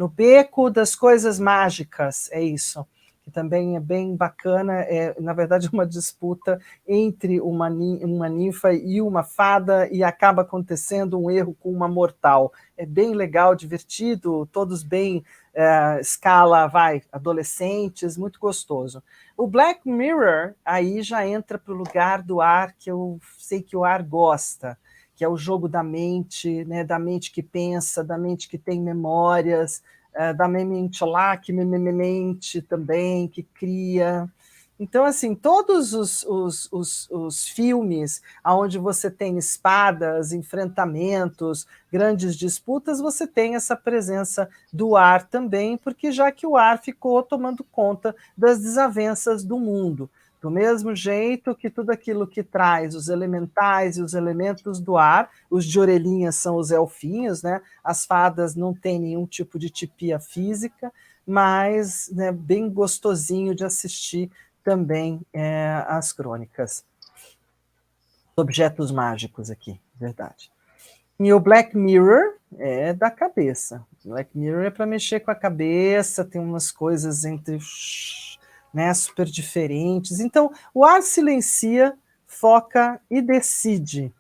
Beco das Coisas Mágicas, é isso, que também é bem bacana, é na verdade uma disputa entre uma ninfa e uma fada, e acaba acontecendo um erro com uma mortal. É bem legal, divertido, todos bem, escala, adolescentes, muito gostoso. O Black Mirror, aí já entra para o lugar do ar que eu sei que o ar gosta, que é o jogo da mente, né, da mente que pensa, da mente que tem memórias, da mente lá que mente também, que cria. Então, assim, todos os filmes onde você tem espadas, enfrentamentos, grandes disputas, você tem essa presença do ar também, porque já que o ar ficou tomando conta das desavenças do mundo. Do mesmo jeito que tudo aquilo que traz os elementais e os elementos do ar, os de orelhinhas são os elfinhos, né? As fadas não têm nenhum tipo de tipia física, mas, né, bem gostosinho de assistir também as crônicas. Objetos mágicos aqui, verdade. E o Black Mirror é da cabeça. Black Mirror é para mexer com a cabeça, tem umas coisas entre, né, super diferentes. Então, o ar silencia, foca e decide.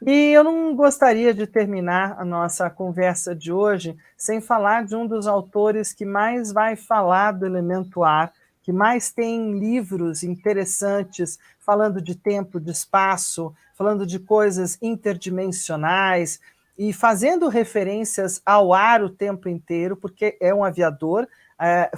E eu não gostaria de terminar a nossa conversa de hoje sem falar de um dos autores que mais vai falar do elemento ar, que mais tem livros interessantes falando de tempo, de espaço, falando de coisas interdimensionais e fazendo referências ao ar o tempo inteiro, porque é um aviador,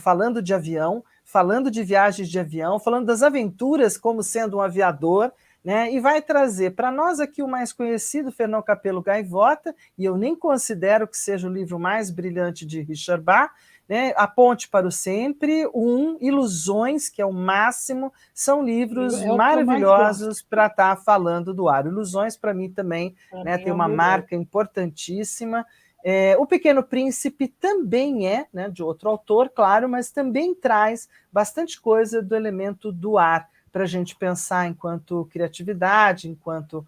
falando de avião, falando de viagens de avião, falando das aventuras como sendo um aviador, né, e vai trazer para nós aqui o mais conhecido, Fernão Capelo Gaivota, e eu nem considero que seja o livro mais brilhante de Richard Bach, né, A Ponte para o Sempre, Ilusões, que é o máximo, são livros maravilhosos para estar falando do ar. Ilusões, para mim, também, né, tem uma marca importantíssima. O Pequeno Príncipe também é, né, de outro autor, claro, mas também traz bastante coisa do elemento do ar, para a gente pensar enquanto criatividade, enquanto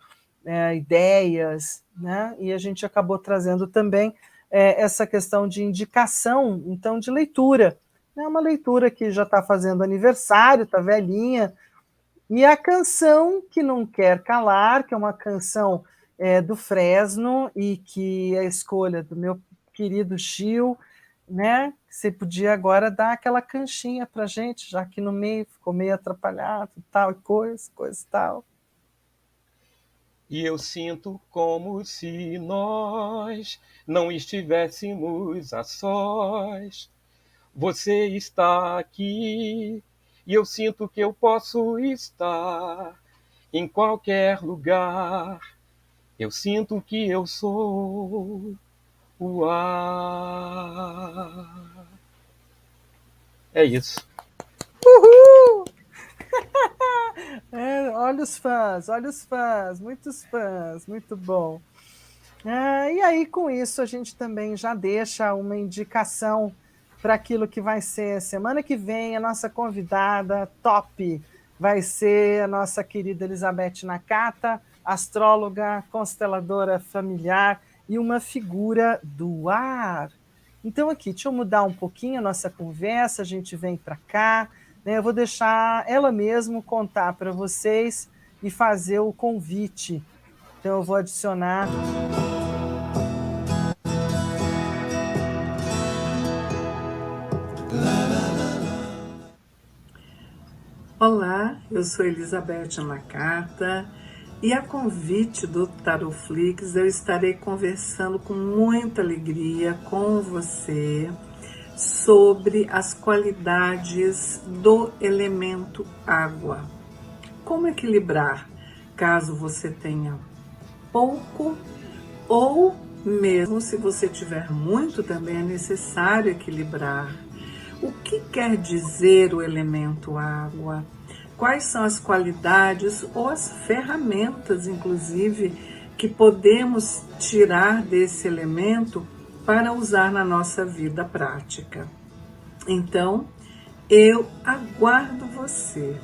ideias, né? E a gente acabou trazendo também essa questão de indicação, então, de leitura. É uma leitura que já está fazendo aniversário, está velhinha, e a canção que não quer calar, que é uma canção do Fresno, e que é a escolha do meu querido Gil, né? Você podia agora dar aquela canchinha para a gente, já que no meio ficou meio atrapalhado, tal coisa e tal. E eu sinto como se nós não estivéssemos a sós. Você está aqui e eu sinto que eu posso estar em qualquer lugar. Eu sinto que eu sou o ar. É isso. Uhul! Olha os fãs, muitos fãs, muito bom. E aí, com isso, a gente também já deixa uma indicação para aquilo que vai ser semana que vem. A nossa convidada top vai ser a nossa querida Elizabeth Nakata, astróloga, consteladora familiar e uma figura do ar. Então, aqui, deixa eu mudar um pouquinho a nossa conversa, a gente vem para cá, né? Eu vou deixar ela mesma contar para vocês e fazer o convite. Então, eu vou adicionar. Olá, eu sou Elizabeth Nakata e a convite do Tarotflix eu estarei conversando com muita alegria com você sobre as qualidades do elemento água. Como equilibrar caso você tenha pouco ou mesmo se você tiver muito, também é necessário equilibrar. O que quer dizer o elemento água? Quais são as qualidades ou as ferramentas, inclusive, que podemos tirar desse elemento para usar na nossa vida prática? Então, eu aguardo você.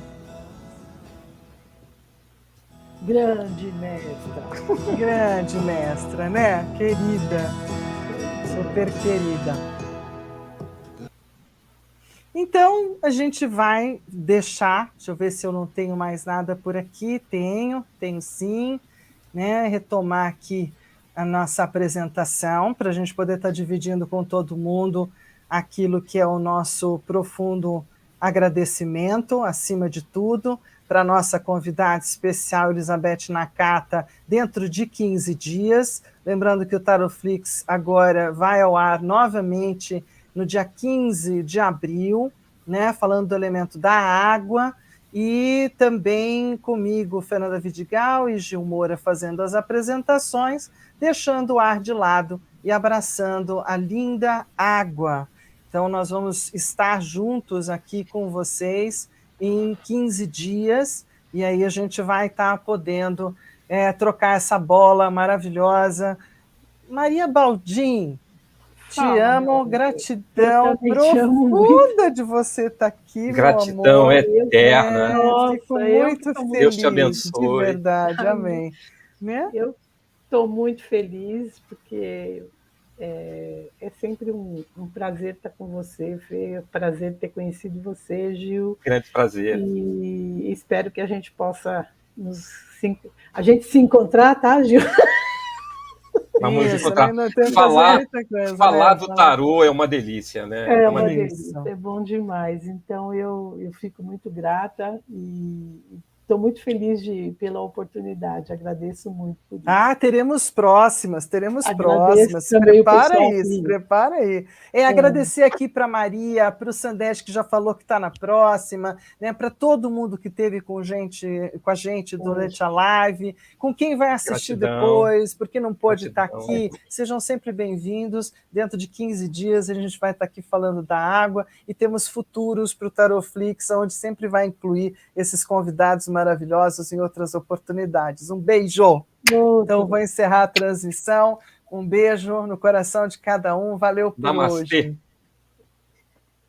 Grande mestra. Grande mestra, né? Querida, super querida. Então, a gente vai deixar, deixa eu ver se eu não tenho mais nada por aqui, tenho sim, né? Retomar aqui a nossa apresentação, para a gente poder estar dividindo com todo mundo aquilo que é o nosso profundo agradecimento, acima de tudo, para a nossa convidada especial, Elizabeth Nakata, dentro de 15 dias. Lembrando que o Tarotflix agora vai ao ar novamente no dia 15 de abril, né, falando do elemento da água, e também comigo, Fernanda Vidigal e Gil Moura fazendo as apresentações, deixando o ar de lado e abraçando a linda água. Então, nós vamos estar juntos aqui com vocês em 15 dias, e aí a gente vai estar podendo trocar essa bola maravilhosa. Maria Baldin, te amo, gratidão profunda de você estar aqui, gratidão meu amor. eterna. Fico muito feliz, Deus te abençoe. de verdade, amém. Né? Eu estou muito feliz, porque é sempre um prazer estar com você, Fê, prazer ter conhecido você, Gil. Grande prazer. E espero que a gente possa a gente se encontrar, tá, Gil? Vamos Isso, encontrar. Falar do tarô é uma delícia, né? É uma delícia, é bom demais. Então, eu fico muito grata e estou muito feliz pela oportunidade, agradeço muito por isso. Teremos próximas. Se prepara aí. Agradecer aqui para a Maria, para o Sandete, que já falou que está na próxima, né, para todo mundo que esteve com a gente durante a live, com quem vai assistir depois, porque não pôde estar aqui, sejam sempre bem-vindos. Dentro de 15 dias a gente vai estar aqui falando da água e temos futuros para o Tarotflix, onde sempre vai incluir esses convidados maravilhosos em outras oportunidades. Um beijo! Então, vou encerrar a transmissão. Um beijo no coração de cada um. Valeu por hoje.